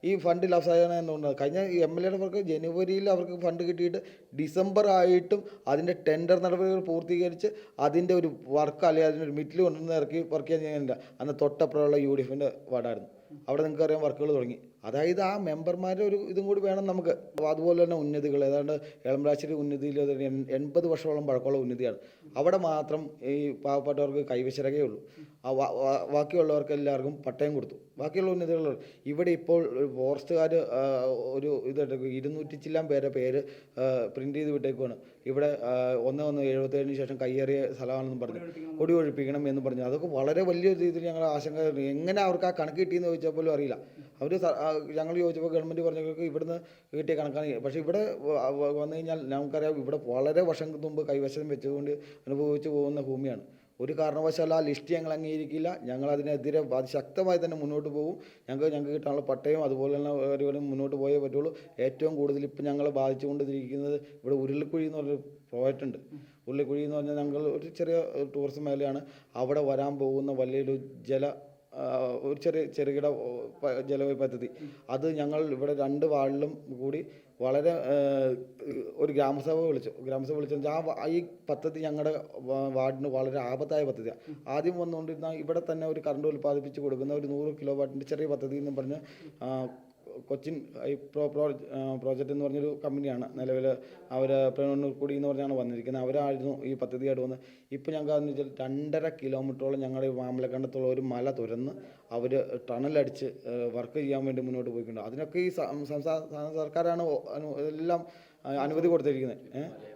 [SPEAKER 6] ഈ ഫണ്ട് ലാപ്സായാണ് എന്നുള്ളത്. കഴിഞ്ഞ MLAയുടെ അവർക്ക് ജനുവരിയിൽ അവർക്ക് ഫണ്ട് കിട്ടിയിട്ട് ഡിസംബർ ആയിട്ടും അതിൻ്റെ ടെൻഡർ നടപടികൾ പൂർത്തീകരിച്ച് അതിൻ്റെ ഒരു വർക്ക് അല്ലെങ്കിൽ അതിനൊരു മിറ്റിൽ കൊണ്ടുവന്ന് ഇറക്കി വർക്ക് ചെയ്യാൻ ചെയ്യാനില്ല. അന്ന് തൊട്ടപ്പുറമുള്ള UDFിൻ്റെ വാർഡായിരുന്നു. അവിടെ നിങ്ങൾക്ക് അറിയാം വർക്കുകൾ തുടങ്ങി. അതായത് ആ മെമ്പർമാരുടെ ഒരു ഇതും കൂടി വേണം നമുക്ക്. അതുപോലെ തന്നെ ഉന്നതികൾ ഏതാണ്ട് എളമരാശ്ശേരി ഉന്നതിയിൽ 80 വർഷത്തോളം പഴക്കമുള്ള ഉന്നതിയാണ്. അവിടെ മാത്രം ഈ പാവപ്പെട്ടവർക്ക് കൈവശരകയേ ഉള്ളൂ. ബാക്കിയുള്ളവർക്ക് എല്ലാവർക്കും പട്ടയം കൊടുത്തു. ബാക്കിയുള്ള ഉന്നതികൾ ഇവിടെ ഇപ്പോൾ ഫോറസ്റ്റുകാർ ഒരു ഇതായിട്ട് 200 ചില്ലാൻ പേരെ പേര് പ്രിൻ്റ് ചെയ്ത് വിട്ടേക്കുവാണ്. ഇവിടെ 1/1/77 ശേഷം കയ്യേറിയ സ്ഥലമാണെന്നും പറഞ്ഞു കൊടി ഒഴിപ്പിക്കണം എന്ന് പറഞ്ഞു. അതൊക്കെ വളരെ വലിയ രീതിയിൽ ഞങ്ങൾ ആശങ്ക. എങ്ങനെ അവർക്ക് ആ കണക്ക് കിട്ടിയെന്ന് ചോദിച്ചാൽ പോലും അറിയില്ല. അവർ ഞങ്ങൾ ചോദിച്ചപ്പോൾ ഗവൺമെൻറ് പറഞ്ഞവർക്ക് ഇവിടുന്ന് കിട്ടിയ കണക്കാണ്. പക്ഷേ ഇവിടെ വന്നു കഴിഞ്ഞാൽ നമുക്കറിയാം ഇവിടെ വളരെ വർഷങ്ങൾക്ക് മുമ്പ് കൈവശം വെച്ചുകൊണ്ട് അനുഭവിച്ചു പോകുന്ന ഭൂമിയാണ്. ഒരു കാരണവശാലും ആ ലിസ്റ്റ് ഞങ്ങൾ അംഗീകരിക്കില്ല. ഞങ്ങൾ അതിനെതിരെ അതിശക്തമായി തന്നെ മുന്നോട്ട് പോകും. ഞങ്ങൾക്ക് കിട്ടാനുള്ള പട്ടയം അതുപോലെ തന്നെ ഒരു മുന്നോട്ട് പോയേ പറ്റുള്ളൂ. ഏറ്റവും കൂടുതൽ ഇപ്പം ഞങ്ങളെ ബാധിച്ചുകൊണ്ടിരിക്കുന്നത് ഇവിടെ ഉരുളിക്കുഴി എന്ന് പറഞ്ഞൊരു പ്രോജക്റ്റ് ഉണ്ട്. ഉരുളിക്കുഴി എന്ന് പറഞ്ഞാൽ ഞങ്ങൾ ഒരു ചെറിയ ടൂറിസം മേഖലയാണ്. അവിടെ വരാൻ പോകുന്ന വലിയൊരു ഒരു ചെറുകിട ജലവൈ പദ്ധതി, അത് ഞങ്ങൾ ഇവിടെ 2 വാർഡിലും കൂടി വളരെ ഒരു ഗ്രാമസഭ വിളിച്ചു ഈ പദ്ധതി ഞങ്ങളുടെ വാർഡിന് വളരെ ആപത്തായ പദ്ധതിയാണ്. ആദ്യം വന്നുകൊണ്ടിരുന്ന ഇവിടെ തന്നെ ഒരു കറണ്ട് ഉൽപ്പാദിപ്പിച്ച് കൊടുക്കുന്ന ഒരു 100 കിലോ വാട്ടിൻ്റെ ചെറിയ പദ്ധതി എന്ന് പറഞ്ഞ് കൊച്ചിൻ പ്രോജക്റ്റ് എന്ന് പറഞ്ഞൊരു കമ്പനിയാണ് നിലവിൽ. അവർ കൂടി എന്ന് പറഞ്ഞാണ് വന്നിരിക്കുന്നത്. അവരായിരുന്നു ഈ പദ്ധതിയായിട്ട് വന്നത്. ഇപ്പോൾ ഞങ്ങൾക്ക് അതെന്ന് വെച്ചാൽ 2.5 കിലോമീറ്ററോളം ഞങ്ങളുടെ ഈ മാമലക്കണ്ടത്തുള്ള ഒരു മല തുരന്ന് അവർ ടണലടിച്ച് വർക്ക് ചെയ്യാൻ വേണ്ടി മുന്നോട്ട് പോയിട്ടുണ്ട്. അതിനൊക്കെ ഈ സംസ്ഥാന സർക്കാരാണ് എല്ലാം അനുമതി കൊടുത്തിരിക്കുന്നത്.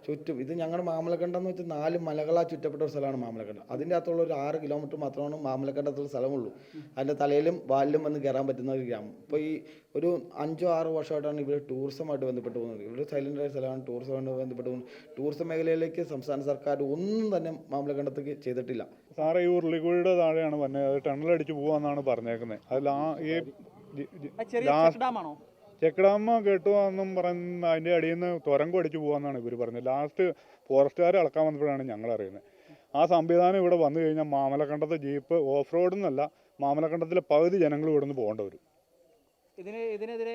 [SPEAKER 6] ചുറ്റും ഇത് ഞങ്ങളുടെ മാമലക്കണ്ടം എന്ന് വെച്ചാൽ 4 മലകളാൽ ചുറ്റപ്പെട്ട ഒരു സ്ഥലമാണ് മാമലക്കണ്ടം. അതിൻ്റെ അകത്തുള്ള ഒരു 6 കിലോമീറ്റർ മാത്രമാണ് മാമലക്കണ്ടത്തുള്ള സ്ഥലമുള്ളൂ. അതിൻ്റെ തലയിലും വാലിലും വന്ന് കയറാൻ പറ്റുന്ന ഒരു ഗ്രാമം. ഇപ്പോൾ ഈ ഒരു 5-6 വർഷമായിട്ടാണ് ഇവർ ടൂറിസമായിട്ട് ബന്ധപ്പെട്ട് പോകുന്നത്. ഇവർ സൈലൻ്റായ സ്ഥലമാണ്, ടൂറിസമായിട്ട് ബന്ധപ്പെട്ട് പോകുന്നത്. ടൂറിസം മേഖലയിലേക്ക് സംസ്ഥാന സർക്കാർ ഒന്നും തന്നെ മാമലക്കണ്ടത്തേക്ക് ചെയ്തിട്ടില്ല.
[SPEAKER 3] സാറേ, ഈ ഉരുളിക്കുഴിയുടെ താഴെയാണ് വന്നത്. അത് ടണലടിച്ച് പോകാമെന്നാണ് പറഞ്ഞേക്കുന്നത്. അതിൽ ചെക്ക് ഡാം കെട്ടുവാന്നും പറഞ്ഞ് അതിൻ്റെ അടിയിൽ നിന്ന് തുരങ്കം അടിച്ച് പോകാമെന്നാണ് ഇവർ പറഞ്ഞത്. ലാസ്റ്റ് ഫോറസ്റ്റുകാർ അളക്കാൻ വന്നപ്പോഴാണ് ഞങ്ങൾ അറിയുന്നത്. ആ സംവിധാനം ഇവിടെ വന്നു കഴിഞ്ഞാൽ മാമലക്കണ്ടത്തെ ജീപ്പ് ഓഫ് റോഡെന്നല്ല, മാമലക്കണ്ടത്തിലെ പകുതി ജനങ്ങൾ ഇവിടെ നിന്ന് പോകേണ്ടി വരും.
[SPEAKER 1] ഇതിനെതിരെ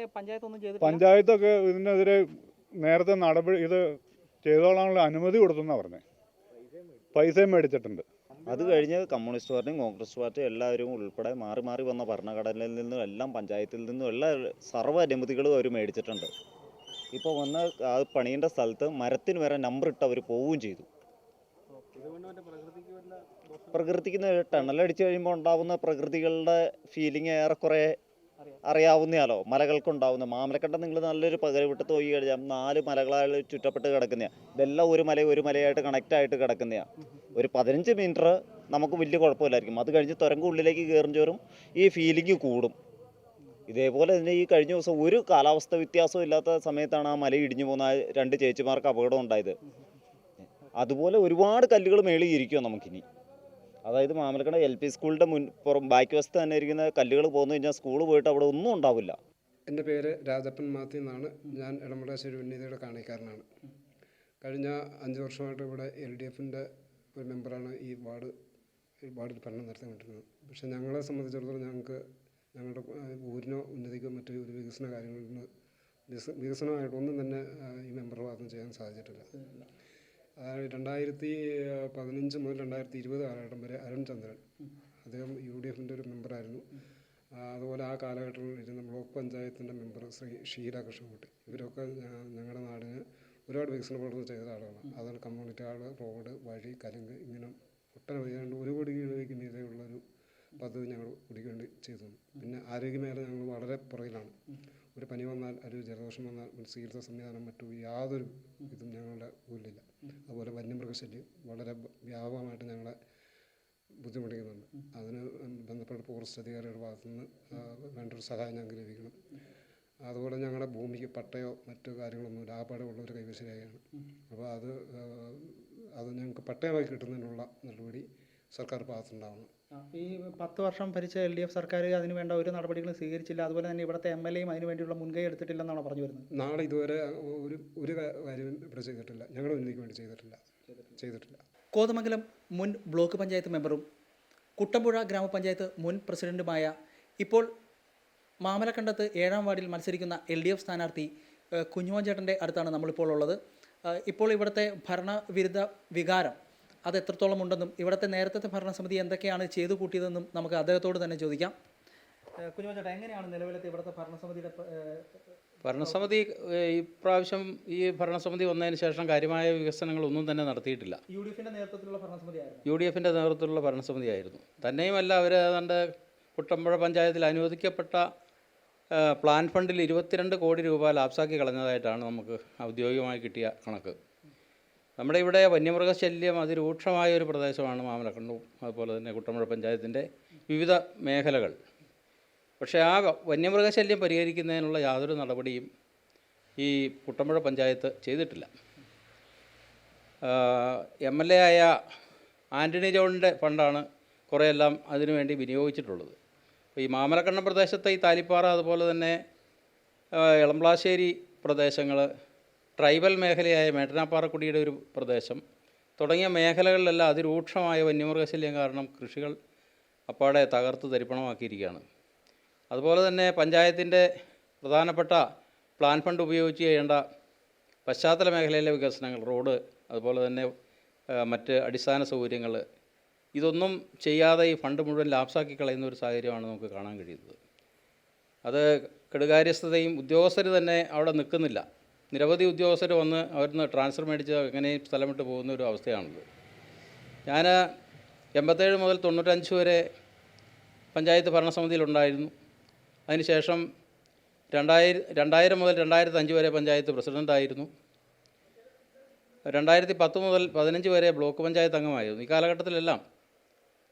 [SPEAKER 3] പഞ്ചായത്തൊക്കെ ഇതിനെതിരെ നേരത്തെ ഇത് ചെയ്തോളാനുള്ള അനുമതി കൊടുത്തെന്നാണ് പറഞ്ഞത്. പൈസയും മേടിച്ചിട്ടുണ്ട്.
[SPEAKER 2] അത് കഴിഞ്ഞ് കമ്മ്യൂണിസ്റ്റ് പാർട്ടിയും കോൺഗ്രസ് പാർട്ടിയും എല്ലാവരും ഉൾപ്പെടെ മാറി മാറി വന്ന ഭരണഘടനയിൽ നിന്നും എല്ലാം പഞ്ചായത്തിൽ നിന്നും എല്ലാ സർവ്വ അനുമതികളും അവർ മേടിച്ചിട്ടുണ്ട്. ഇപ്പോൾ വന്ന് ആ പണീൻ്റെ സ്ഥലത്ത് മരത്തിന് വരെ നമ്പർ ഇട്ട് അവർ പോവുകയും ചെയ്തു. പ്രകൃതിക്ക് ടണലടിച്ച് കഴിയുമ്പോൾ ഉണ്ടാവുന്ന പ്രകൃതികളുടെ ഫീലിംഗ് ഏറെക്കുറെ അറിയാവുന്നയാലോ. മലകൾക്കുണ്ടാവുന്ന മാമലക്കണ്ടം നിങ്ങൾ നല്ലൊരു പകരവിട്ട് പോയി കഴിഞ്ഞാൽ 4 മലകളാൽ ചുറ്റപ്പെട്ട് കിടക്കുന്നതാണ്. ഇതെല്ലാം ഒരു മലയായിട്ട് കണക്റ്റ് ആയിട്ട് കിടക്കുന്നതാണ്. ഒരു 15 മീറ്റർ നമുക്ക് വലിയ കുഴപ്പമില്ലായിരിക്കും. അത് കഴിഞ്ഞ് തുരങ്കം ഉള്ളിലേക്ക് കയറും ഈ ഫീലിംഗ് കൂടും. ഇതേപോലെ തന്നെ ഈ കഴിഞ്ഞ ദിവസം ഒരു കാലാവസ്ഥ വ്യത്യാസവും ഇല്ലാത്ത സമയത്താണ് ആ മല ഇടിഞ്ഞു പോകുന്ന 2 ചേച്ചിമാർക്ക് അപകടം ഉണ്ടായത്. അതുപോലെ ഒരുപാട് കല്ലുകൾ മേളിൽ ഇരിക്കുമോ നമുക്കിനി. അതായത് മാമലക്കണ്ടം LP സ്കൂളിൻ്റെ ബാക്ക് വശത്ത് തന്നെ ഇരിക്കുന്ന കല്ലുകൾ പോന്നു കഴിഞ്ഞാൽ സ്കൂൾ പോയിട്ട് അവിടെ ഒന്നും ഉണ്ടാവില്ല.
[SPEAKER 9] എൻ്റെ പേര് രാജപ്പൻ മാത്യു എന്നാണ്. ഞാൻ ഇടമലശ്ശേരി ഉന്നതിയുടെ കാണിക്കാരനാണ്. കഴിഞ്ഞ 5 വർഷമായിട്ട് ഇവിടെ LDFൻ്റെ ഒരു മെമ്പറാണ് ഈ വാർഡിൽ ഭരണം നടത്തിക്കൊണ്ടിരുന്നത്. പക്ഷേ ഞങ്ങളെ സംബന്ധിച്ചിടത്തോളം ഞങ്ങളുടെ ഊരിനോ ഉന്നതിക്കോ മറ്റു ഒരു വികസന കാര്യങ്ങളിലോ വികസനമായിട്ടൊന്നും തന്നെ ഈ മെമ്പറുടെ ഭാഗത്തുനിന്ന് ചെയ്യാൻ സാധിച്ചിട്ടില്ല. അതായത് 2015 മുതൽ 2020 കാലഘട്ടം വരെ അരുൺ ചന്ദ്രൻ, അദ്ദേഹം UDFൻ്റെ ഒരു മെമ്പറായിരുന്നു. അതുപോലെ ആ കാലഘട്ടത്തിൽ ഇരുന്ന ബ്ലോക്ക് പഞ്ചായത്തിൻ്റെ മെമ്പർ ശ്രീ ഷീല കൃഷ്ണൻകുട്ടി, ഇവരൊക്കെ ഞങ്ങളുടെ നാടിന് ഒരുപാട് വികസന പ്രവർത്തനം ചെയ്ത ആളുകളാണ്. അതാണ് കമ്മ്യൂണിറ്റി ഹാള്, റോഡ്, വഴി, കലുങ്ക്, ഇങ്ങനെ ഒട്ടനവധി 1 കോടി രൂപയ്ക്ക് മീതെയുള്ളൊരു പദ്ധതി ഞങ്ങൾ കുടിക്ക് വേണ്ടി ചെയ്തു. പിന്നെ ആരോഗ്യമേഖല ഞങ്ങൾ വളരെ പുറകിലാണ്. ഒരു പനി വന്നാൽ, ഒരു ജലദോഷം വന്നാൽ ചികിത്സാ സംവിധാനം മറ്റു യാതൊരു ഇതും ഞങ്ങളുടെ ഊരിലില്ല. അതുപോലെ വന്യമൃഗശല്യം വളരെ വ്യാപകമായിട്ട് ഞങ്ങളെ ബുദ്ധിമുട്ടിക്കുന്നുണ്ട്. അതിന് ബന്ധപ്പെട്ട ഫോറസ്റ്റ് അധികാരികളുടെ ഭാഗത്തുനിന്ന് വേണ്ടൊരു സഹായം ഞങ്ങൾക്ക് ലഭിക്കണം. അതുപോലെ ഞങ്ങളുടെ ഭൂമിക്ക് പട്ടയോ മറ്റു കാര്യങ്ങളൊന്നുമില്ല, ആപ്പാടുള്ളവർ കൈവശം രേഖയാണ്. അപ്പോൾ അത് ഞങ്ങൾക്ക് പട്ടയമായി കിട്ടുന്നതിനുള്ള നടപടി സർക്കാർ ഭാഗത്തുണ്ടാവണം.
[SPEAKER 1] ഈ 10 വർഷം ഭരിച്ച LDF സർക്കാർ അതിന് വേണ്ട ഒരു നടപടികളും സ്വീകരിച്ചില്ല. അതുപോലെ തന്നെ ഇവിടുത്തെ MLAയും അതിന് വേണ്ടിയുള്ള മുൻകൈ എടുത്തിട്ടില്ലെന്നാണ് പറഞ്ഞു വരുന്നത്.
[SPEAKER 9] നാളെ ഇതുവരെ ഒരു കാര്യവും ഇവിടെ ചെയ്തിട്ടില്ല. ഞങ്ങളുടെ ഉന്നതിക്ക് വേണ്ടി ചെയ്തിട്ടില്ല.
[SPEAKER 1] കോതമംഗലം മുൻ ബ്ലോക്ക് പഞ്ചായത്ത് മെമ്പറും കുട്ടമ്പുഴ ഗ്രാമപഞ്ചായത്ത് മുൻ പ്രസിഡന്റുമായ ഇപ്പോൾ മാമലക്കണ്ടത്ത് 7ാം വാർഡിൽ മത്സരിക്കുന്ന LDF സ്ഥാനാർത്ഥി കുഞ്ഞുമോൻ ചേട്ടൻ്റെ അടുത്താണ് നമ്മളിപ്പോൾ ഉള്ളത്. ഇപ്പോൾ ഇവിടുത്തെ ഭരണവിരുദ്ധ വികാരം അത് എത്രത്തോളം ഉണ്ടെന്നും ഇവിടുത്തെ നേരത്തെ ഭരണസമിതി എന്തൊക്കെയാണ് ചെയ്തു കൂട്ടിയതെന്നും നമുക്ക് അദ്ദേഹത്തോട് തന്നെ ചോദിക്കാം. കുഞ്ഞുമോൻ ചേട്ടാ, എങ്ങനെയാണ് നിലവിലത്തെ ഇവിടുത്തെ ഭരണസമിതിയുടെ
[SPEAKER 8] ഭരണസമിതി ഇപ്രാവശ്യം ഈ ഭരണസമിതി വന്നതിന് ശേഷം കാര്യമായ വികസനങ്ങളൊന്നും തന്നെ നടത്തിയിട്ടില്ല.
[SPEAKER 1] UDFൻ്റെ നേതൃത്വത്തിലുള്ള ഭരണസമിതിയായിരുന്നു.
[SPEAKER 8] UDFൻ്റെ നേതൃത്വത്തിലുള്ള ഭരണസമിതിയായിരുന്നു. തന്നെയുമല്ല, അവർ ഏതാണ്ട് കുട്ടമ്പുഴ പഞ്ചായത്തിൽ അനുവദിക്കപ്പെട്ട പ്ലാൻ ഫണ്ടിൽ 22 കോടി രൂപ ലാപ്സാക്കി കളഞ്ഞതായിട്ടാണ് നമുക്ക് ഔദ്യോഗികമായി കിട്ടിയ കണക്ക്. നമ്മുടെ ഇവിടെ വന്യമൃഗശല്യം അതിരൂക്ഷമായ ഒരു പ്രദേശമാണ് മാമലക്കണ്ടവും അതുപോലെ തന്നെ കുട്ടമ്പുഴ പഞ്ചായത്തിൻ്റെ വിവിധ മേഖലകൾ. പക്ഷേ ആ വന്യമൃഗശല്യം പരിഹരിക്കുന്നതിനുള്ള യാതൊരു നടപടിയും ഈ കുട്ടമ്പുഴ പഞ്ചായത്ത് ചെയ്തിട്ടില്ല. MLA ആയ ആൻ്റണി ജോണിൻ്റെ ഫണ്ടാണ് കുറേയെല്ലാം അതിനുവേണ്ടി വിനിയോഗിച്ചിട്ടുള്ളത്. അപ്പോൾ ഈ മാമലക്കണ്ടം പ്രദേശത്തെ ഈ താലിപ്പാറ, അതുപോലെ തന്നെ എളംപ്ലാശ്ശേരി പ്രദേശങ്ങൾ, ട്രൈബൽ മേഖലയായ മേട്ടനാപ്പാറക്കുടിയുടെ ഒരു പ്രദേശം തുടങ്ങിയ മേഖലകളിലെല്ലാം അതിരൂക്ഷമായ വന്യമൃഗശല്യം കാരണം കൃഷികൾ അപ്പാടെ തകർത്ത് തരിപ്പണമാക്കിയിരിക്കുകയാണ്. അതുപോലെ തന്നെ പഞ്ചായത്തിൻ്റെ പ്രധാനപ്പെട്ട പ്ലാൻ ഫണ്ട് ഉപയോഗിച്ച് ചെയ്യേണ്ട പശ്ചാത്തല മേഖലയിലെ വികസനങ്ങൾ, റോഡ്, അതുപോലെ തന്നെ മറ്റ് അടിസ്ഥാന സൗകര്യങ്ങൾ, ഇതൊന്നും ചെയ്യാതെ ഈ ഫണ്ട് മുഴുവൻ ലാപ്സാക്കി കളയുന്ന ഒരു സാഹചര്യമാണ് നമുക്ക് കാണാൻ കഴിയുന്നത്. അത് കെടുകാര്യസ്ഥതയും ഉദ്യോഗസ്ഥർ തന്നെ അവിടെ നിൽക്കുന്നില്ല. നിരവധി ഉദ്യോഗസ്ഥർ വന്ന് അവരിന്ന് ട്രാൻസ്ഫർ മേടിച്ച് എങ്ങനെയും സ്ഥലം വിട്ട് പോകുന്ന ഒരു അവസ്ഥയാണുള്ളത്. ഞാൻ 87 മുതൽ 95 വരെ പഞ്ചായത്ത് ഭരണസമിതിയിലുണ്ടായിരുന്നു. അതിനുശേഷം 2000 മുതൽ 2005 വരെ പഞ്ചായത്ത് പ്രസിഡൻ്റായിരുന്നു. 2010 മുതൽ 15 വരെ ബ്ലോക്ക് പഞ്ചായത്ത് അംഗമായിരുന്നു. ഈ കാലഘട്ടത്തിലെല്ലാം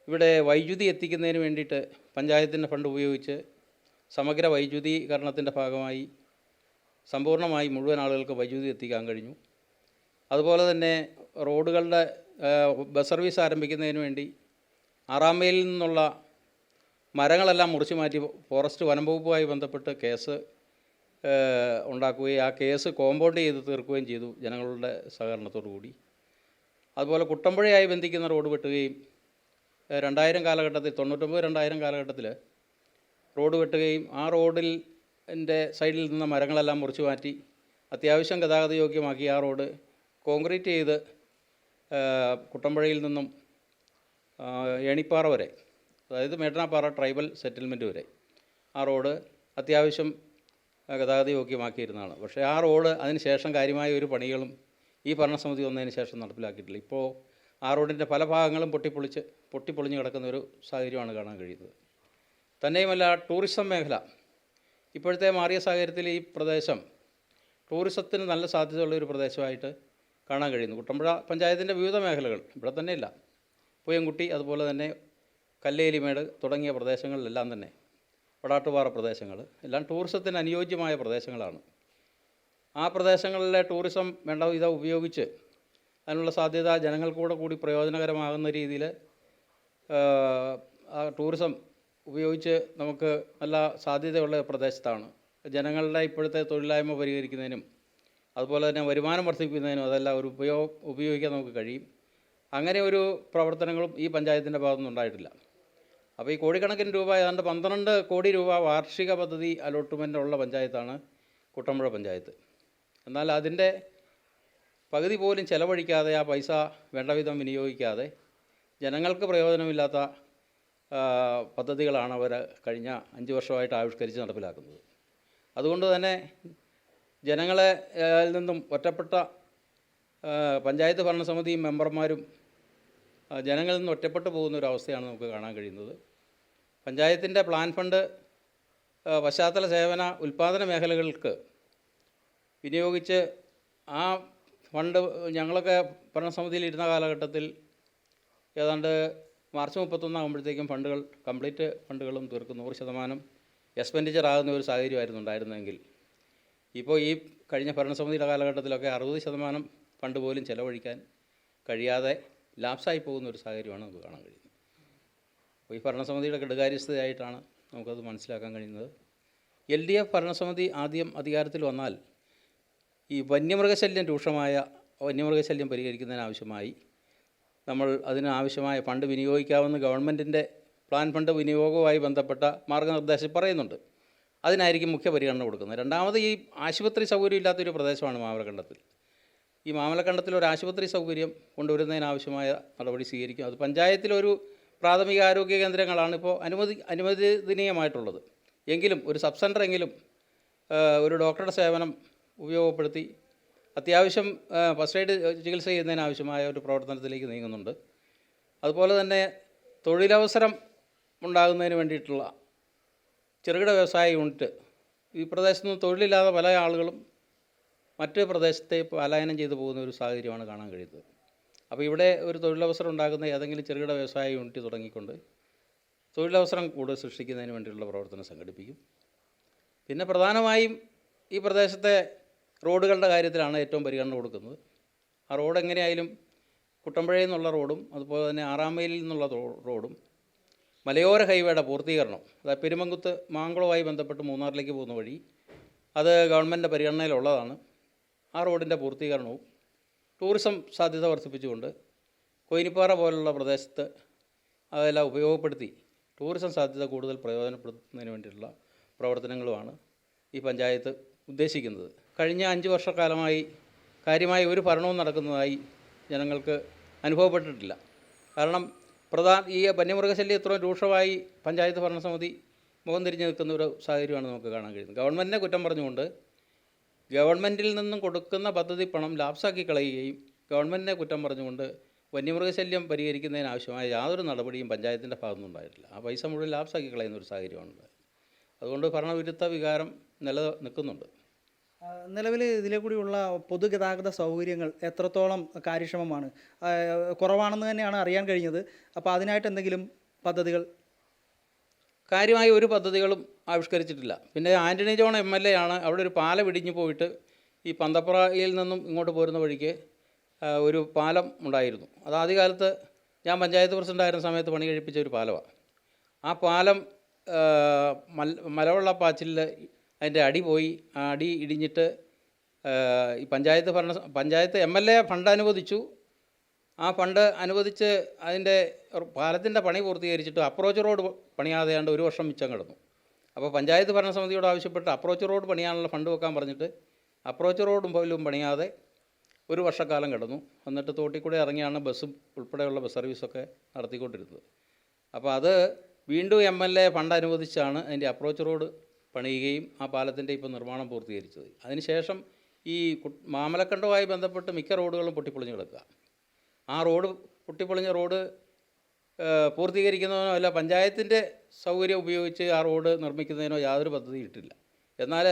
[SPEAKER 8] ഇവിടെ വൈദ്യുതി എത്തിക്കുന്നതിന് വേണ്ടിയിട്ട് പഞ്ചായത്തിൻ്റെ ഫണ്ട് ഉപയോഗിച്ച് സമഗ്ര വൈദ്യുതീകരണത്തിൻ്റെ ഭാഗമായി സമ്പൂർണ്ണമായി മുഴുവൻ ആളുകൾക്ക് വൈദ്യുതി എത്തിക്കാൻ കഴിഞ്ഞു. അതുപോലെ തന്നെ റോഡുകളുടെ ബസ് സർവീസ് ആരംഭിക്കുന്നതിന് വേണ്ടി 6-ാം മൈലിൽ നിന്നുള്ള മരങ്ങളെല്ലാം മുറിച്ചു മാറ്റി ഫോറസ്റ്റ് വനം വകുപ്പുമായി ബന്ധപ്പെട്ട് കേസ് ഉണ്ടാക്കുകയും ആ കേസ് കോമ്പൗണ്ട് ചെയ്ത് തീർക്കുകയും ചെയ്തു ജനങ്ങളുടെ സഹകരണത്തോടു കൂടി. അതുപോലെ കുട്ടമ്പുഴയായി ബന്ധിക്കുന്ന റോഡ് വെട്ടുകയും 2000 കാലഘട്ടത്തിൽ 99-2000 കാലഘട്ടത്തിൽ റോഡ് വെട്ടുകയും ആ റോഡിൻ്റെ സൈഡിൽ നിന്ന് മരങ്ങളെല്ലാം മുറിച്ചു മാറ്റി അത്യാവശ്യം ഗതാഗത യോഗ്യമാക്കി ആ റോഡ് കോൺക്രീറ്റ് ചെയ്ത് കുട്ടമ്പുഴയിൽ നിന്നും ഏണിപ്പാറ വരെ, അതായത് മേട്ടനാപ്പാറ ട്രൈബൽ സെറ്റിൽമെൻറ്റ് വരെ ആ റോഡ് അത്യാവശ്യം ഗതാഗത യോഗ്യമാക്കിയിരുന്നതാണ്. പക്ഷേ ആ റോഡ് അതിന് ശേഷം കാര്യമായ ഒരു പണികളും ഈ ഭരണസമിതി വന്നതിന് ശേഷം നടപ്പിലാക്കിയിട്ടില്ല. ഇപ്പോൾ ആ റോഡിൻ്റെ പല ഭാഗങ്ങളും പൊട്ടിപ്പൊളിഞ്ഞ് കിടക്കുന്ന ഒരു സാഹചര്യമാണ് കാണാൻ കഴിയുന്നത്. തന്നെയുമല്ല, ടൂറിസം മേഖല ഇപ്പോഴത്തെ മാറിയ സാഹചര്യത്തിൽ ഈ പ്രദേശം ടൂറിസത്തിന് നല്ല സാധ്യതയുള്ളൊരു പ്രദേശമായിട്ട് കാണാൻ കഴിയുന്നു. കുട്ടമ്പുഴ പഞ്ചായത്തിൻ്റെ വിവിധ മേഖലകൾ, ഇവിടെ തന്നെയില്ല, പൂയംകുട്ടി, അതുപോലെ തന്നെ കല്ലേലിമേട് തുടങ്ങിയ പ്രദേശങ്ങളിലെല്ലാം തന്നെ, വടാട്ടുപാറ പ്രദേശങ്ങൾ എല്ലാം ടൂറിസത്തിന് അനുയോജ്യമായ പ്രദേശങ്ങളാണ്. ആ പ്രദേശങ്ങളിലെ ടൂറിസം വേണ്ട വിധം ഉപയോഗിച്ച് അതിനുള്ള സാധ്യത ജനങ്ങൾക്കൂടെ കൂടി പ്രയോജനകരമാകുന്ന രീതിയിൽ ആ ടൂറിസം ഉപയോഗിച്ച് നമുക്ക് നല്ല സാധ്യതയുള്ള പ്രദേശത്താണ്. ജനങ്ങളുടെ ഇപ്പോഴത്തെ തൊഴിലില്ലായ്മ പരിഹരിക്കുന്നതിനും അതുപോലെ തന്നെ വരുമാനം വർദ്ധിപ്പിക്കുന്നതിനും അതെല്ലാം ഒരു ഉപയോഗിക്കാൻ നമുക്ക് കഴിയും. അങ്ങനെ ഒരു പ്രവർത്തനങ്ങളും ഈ പഞ്ചായത്തിൻ്റെ ഭാഗത്തുനിന്ന് ഉണ്ടായിട്ടില്ല. അപ്പോൾ ഈ കോടിക്കണക്കിന് രൂപ, ഏതാണ്ട് 12 കോടി രൂപ വാർഷിക പദ്ധതി അലോട്ട്മെൻ്റ് ഉള്ള പഞ്ചായത്താണ് കുട്ടമ്പുഴ പഞ്ചായത്ത്. എന്നാൽ അതിൻ്റെ പകുതി പോലും ചെലവഴിക്കാതെ, ആ പൈസ വേണ്ടവിധം വിനിയോഗിക്കാതെ ജനങ്ങൾക്ക് പ്രയോജനമില്ലാത്ത പദ്ധതികളാണ് അവർ കഴിഞ്ഞ 5 വർഷമായിട്ട് ആവിഷ്കരിച്ച് നടപ്പിലാക്കുന്നത്. അതുകൊണ്ട് തന്നെ ജനങ്ങളെ നിന്നും ഒറ്റപ്പെട്ട പഞ്ചായത്ത് ഭരണസമിതി മെമ്പർമാരും ജനങ്ങളിൽ നിന്ന് ഒറ്റപ്പെട്ടു പോകുന്ന ഒരു അവസ്ഥയാണ് നമുക്ക് കാണാൻ കഴിയുന്നത്. പഞ്ചായത്തിൻ്റെ പ്ലാൻ ഫണ്ട് പശ്ചാത്തല സേവന ഉൽപ്പാദന മേഖലകൾക്ക് വിനിയോഗിച്ച് ആ ഫണ്ട് ഞങ്ങളൊക്കെ ഭരണസമിതിയിൽ ഇരുന്ന കാലഘട്ടത്തിൽ ഏതാണ്ട് മാർച്ച് 31 ആകുമ്പോഴത്തേക്കും കംപ്ലീറ്റ് ഫണ്ടുകളും തീർക്കും 100% എക്സ്പെൻഡിച്ചർ ആകുന്ന ഒരു സാഹചര്യമായിരുന്നു ഉണ്ടായിരുന്നെങ്കിൽ, ഇപ്പോൾ ഈ കഴിഞ്ഞ ഭരണസമിതിയുടെ കാലഘട്ടത്തിലൊക്കെ 60% ഫണ്ട് പോലും ചെലവഴിക്കാൻ കഴിയാതെ ലാപ്സായി പോകുന്ന ഒരു സാഹചര്യമാണ് നമുക്ക് കാണാൻ കഴിയുന്നത്. അപ്പോൾ ഈ ഭരണസമിതിയുടെ കെടുകാര്യസ്ഥതയായിട്ടാണ് നമുക്കത് മനസ്സിലാക്കാൻ കഴിയുന്നത്. LDF ഭരണസമിതി ആദ്യം അധികാരത്തിൽ വന്നാൽ ഈ വന്യമൃഗശല്യം രൂക്ഷമായ വന്യമൃഗശല്യം പരിഹരിക്കുന്നതിനാവശ്യമായി നമ്മൾ അതിനാവശ്യമായ ഫണ്ട് വിനിയോഗിക്കാമെന്ന് ഗവൺമെൻറ്റിൻ്റെ പ്ലാൻ ഫണ്ട് വിനിയോഗവുമായി ബന്ധപ്പെട്ട മാർഗ്ഗനിർദ്ദേശം പറയുന്നുണ്ട്. അതിനായിരിക്കും മുഖ്യ പരിഗണന കൊടുക്കുന്നത്. രണ്ടാമത്, ഈ ആശുപത്രി സൗകര്യം ഇല്ലാത്തൊരു പ്രദേശമാണ് മാമലക്കണ്ടത്തിൽ. ഈ മാമലക്കണ്ടത്തിൽ ഒരു ആശുപത്രി സൗകര്യം കൊണ്ടുവരുന്നതിനാവശ്യമായ നടപടി സ്വീകരിക്കും. അത് പഞ്ചായത്തിലൊരു പ്രാഥമിക ആരോഗ്യ കേന്ദ്രങ്ങളാണ് ഇപ്പോൾ അനുവദനീയമായിട്ടുള്ളത്. എങ്കിലും ഒരു സബ് സെൻ്ററെങ്കിലും ഒരു ഡോക്ടറുടെ സേവനം ഉപയോഗപ്പെടുത്തി അത്യാവശ്യം ഫസ്റ്റ് എയ്ഡ് ചികിത്സ ചെയ്യുന്നതിനാവശ്യമായ ഒരു പ്രവർത്തനത്തിലേക്ക് നീങ്ങുന്നുണ്ട്. അതുപോലെ തന്നെ തൊഴിലവസരം ഉണ്ടാകുന്നതിന് വേണ്ടിയിട്ടുള്ള ചെറുകിട വ്യവസായ യൂണിറ്റ്, ഈ പ്രദേശത്ത് നിന്ന് തൊഴിലില്ലാതെ പല ആളുകളും മറ്റ് പ്രദേശത്തെ പലായനം ചെയ്തു പോകുന്ന ഒരു സാഹചര്യമാണ് കാണാൻ കഴിയുന്നത്. അപ്പോൾ ഇവിടെ ഒരു തൊഴിലവസരം ഉണ്ടാകുന്ന ഏതെങ്കിലും ചെറുകിട വ്യവസായ യൂണിറ്റ് തുടങ്ങിക്കൊണ്ട് തൊഴിലവസരം കൂടുതൽ സൃഷ്ടിക്കുന്നതിന് വേണ്ടിയുള്ള പ്രവർത്തനം സംഘടിപ്പിക്കും. പിന്നെ പ്രധാനമായും ഈ പ്രദേശത്തെ റോഡുകളുടെ കാര്യത്തിലാണ് ഏറ്റവും പരിഗണന കൊടുക്കുന്നത്. ആ റോഡ് എങ്ങനെയായാലും കുട്ടമ്പുഴയിൽ നിന്നുള്ള റോഡും അതുപോലെ തന്നെ 6-ാം മൈലിൽ നിന്നുള്ള റോഡും മലയോര ഹൈവേയുടെ പൂർത്തീകരണം, അതായത് പെരുമങ്കുത്ത് മാങ്കുളവുമായി ബന്ധപ്പെട്ട് മൂന്നാറിലേക്ക് പോകുന്ന വഴി, അത് ഗവൺമെൻറ്റിൻ്റെ പരിഗണനയിലുള്ളതാണ്. ആ റോഡിൻ്റെ പൂർത്തീകരണവും ടൂറിസം സാധ്യത വർദ്ധിപ്പിച്ചുകൊണ്ട് കൊയിനിപ്പാറ പോലുള്ള പ്രദേശത്ത് അതെല്ലാം ഉപയോഗപ്പെടുത്തി ടൂറിസം സാധ്യത കൂടുതൽ പ്രയോജനപ്പെടുത്തുന്നതിന് വേണ്ടിയിട്ടുള്ള പ്രവർത്തനങ്ങളുമാണ് ഈ പഞ്ചായത്ത് ഉദ്ദേശിക്കുന്നത്. കഴിഞ്ഞ 5 വർഷക്കാലമായി കാര്യമായ ഒരു ഭരണവും നടക്കുന്നതായി ജനങ്ങൾക്ക് അനുഭവപ്പെട്ടിട്ടില്ല. കാരണം ഈ വന്യമൃഗശല്യം ഇത്രയും രൂക്ഷമായി പഞ്ചായത്ത് ഭരണസമിതി മുഖം തിരിഞ്ഞ് നിൽക്കുന്ന ഒരു സാഹചര്യമാണ് നമുക്ക് കാണാൻ കഴിയുന്നത്. ഗവൺമെൻറ്റിനെ കുറ്റം പറഞ്ഞുകൊണ്ട് ഗവൺമെൻറ്റിൽ നിന്നും കൊടുക്കുന്ന പദ്ധതി പണം ലാപ്സാക്കി കളയുകയും ഗവൺമെൻറ്റിനെ കുറ്റം പറഞ്ഞുകൊണ്ട് വന്യമൃഗശല്യം പരിഹരിക്കുന്നതിനാവശ്യമായ യാതൊരു നടപടിയും പഞ്ചായത്തിൻ്റെ ഭാഗത്തുനിന്നുണ്ടായിട്ടില്ല. ആ പൈസ മുഴുവൻ ലാപ്സാക്കി കളയുന്ന ഒരു സാഹചര്യമാണ്. അതുകൊണ്ട് ഭരണവിരുദ്ധ വികാരം നിൽക്കുന്നുണ്ട്.
[SPEAKER 1] നിലവിൽ ഇതിലെ കൂടിയുള്ള പൊതുഗതാഗത സൗകര്യങ്ങൾ എത്രത്തോളം കാര്യക്ഷമമാണ്? കുറവാണെന്ന് തന്നെയാണ് അറിയാൻ കഴിഞ്ഞത്. അപ്പോൾ അതിനായിട്ട് എന്തെങ്കിലും പദ്ധതികൾ?
[SPEAKER 8] കാര്യമായ ഒരു പദ്ധതികളും ആവിഷ്കരിച്ചിട്ടില്ല. പിന്നെ ആൻ്റണി ജോൺ MLA ആണ് അവിടെ ഒരു പാലം ഇടിഞ്ഞു പോയിട്ട് ഈ പന്തപ്രയിൽ നിന്നും ഇങ്ങോട്ട് പോരുന്ന വഴിക്ക് ഒരു പാലം ഉണ്ടായിരുന്നു. അത് ആദ്യകാലത്ത് ഞാൻ പഞ്ചായത്ത് പ്രസിഡൻ്റായിരുന്ന സമയത്ത് പണി കഴിപ്പിച്ച ഒരു പാലമാണ്. ആ പാലം മലവെള്ളപ്പാച്ചിലിൽ അതിൻ്റെ അടി പോയി. ആ അടി ഇടിഞ്ഞിട്ട് ഈ പഞ്ചായത്ത് MLA ഫണ്ട് അനുവദിച്ചു. ആ ഫണ്ട് അനുവദിച്ച് അതിൻ്റെ പാലത്തിൻ്റെ പണി പൂർത്തീകരിച്ചിട്ട് അപ്രോച്ച് റോഡ് പണിയാതെയാണ്ട് 1 വർഷം മിച്ചം കിടന്നു. അപ്പോൾ പഞ്ചായത്ത് ഭരണസമിതിയോട് ആവശ്യപ്പെട്ട് അപ്രോച്ച് റോഡ് പണിയാനുള്ള ഫണ്ട് വെക്കാൻ പറഞ്ഞിട്ട് അപ്രോച്ച് റോഡും പോലും പണിയാതെ 1 വർഷക്കാലം കിടന്നു. എന്നിട്ട് തോട്ടിൽ കൂടെ ഇറങ്ങിയാണ് ബസ്സും ഉൾപ്പെടെയുള്ള ബസ് സർവീസൊക്കെ നടത്തിക്കൊണ്ടിരുന്നത്. അപ്പോൾ അത് വീണ്ടും MLA ഫണ്ട് അനുവദിച്ചാണ് അതിൻ്റെ അപ്രോച്ച് റോഡ് പണിയുകയും ആ പാലത്തിൻ്റെ ഇപ്പോൾ നിർമ്മാണം പൂർത്തീകരിച്ചത്. അതിനുശേഷം ഈ മാമലക്കണ്ടവുമായി ബന്ധപ്പെട്ട് മിക്ക റോഡുകളും പൊട്ടിപ്പൊളിഞ്ഞ് കിടക്കുക. ആ പൊട്ടിപ്പൊളിഞ്ഞ റോഡ് പൂർത്തീകരിക്കുന്നതിനോ അല്ല പഞ്ചായത്തിൻ്റെ സൗകര്യം ഉപയോഗിച്ച് ആ റോഡ് നിർമ്മിക്കുന്നതിനോ യാതൊരു പദ്ധതി ഇട്ടില്ല. എന്നാൽ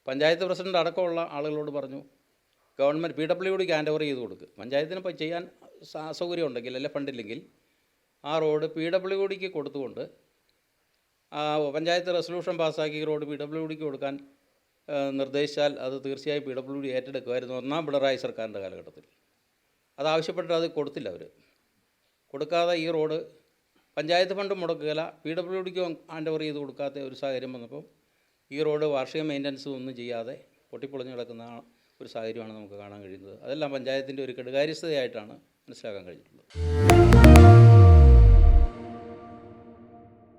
[SPEAKER 8] പഞ്ചായത്ത് പ്രസിഡൻ്റ് അടക്കമുള്ള ആളുകളോട് പറഞ്ഞു ഗവൺമെൻറ് PWDക്ക് ഹാൻഡ് ഓവർ ചെയ്ത് കൊടുക്കുക. പഞ്ചായത്തിന് ഇപ്പോൾ ചെയ്യാൻ അസൗകര്യം ഉണ്ടെങ്കിൽ അല്ലെ ഫണ്ടില്ലെങ്കിൽ ആ റോഡ് PWDക്ക് കൊടുത്തുകൊണ്ട് പഞ്ചായത്ത് റെസൊല്യൂഷൻ പാസ്സാക്കി റോഡ് PWDക്ക് കൊടുക്കാൻ നിർദ്ദേശിച്ചാൽ അത് തീർച്ചയായും PWD ഏറ്റെടുക്കുമായിരുന്നു 1-ാം പിണറായി സർക്കാരിൻ്റെ കാലഘട്ടത്തിൽ. അതാവശ്യപ്പെട്ട് അത് കൊടുത്തില്ല. അവർ കൊടുക്കാതെ ഈ റോഡ് പഞ്ചായത്ത് ഫണ്ട് മുടക്കുകയില്ല, PWDക്ക് ഹാൻഡ് ഓവർ ചെയ്ത് കൊടുക്കാത്ത ഒരു സാഹചര്യം വന്നപ്പോൾ ഈ റോഡ് വാർഷിക മെയിൻ്റനൻസും ഒന്നും ചെയ്യാതെ പൊട്ടിപ്പൊളിഞ്ഞ് കിടക്കുന്ന ഒരു സാഹചര്യമാണ് നമുക്ക് കാണാൻ കഴിയുന്നത്. അതെല്ലാം പഞ്ചായത്തിൻ്റെ ഒരു കെടുകാര്യസ്ഥതയായിട്ടാണ് മനസ്സിലാക്കാൻ കഴിഞ്ഞിട്ടുള്ളത്.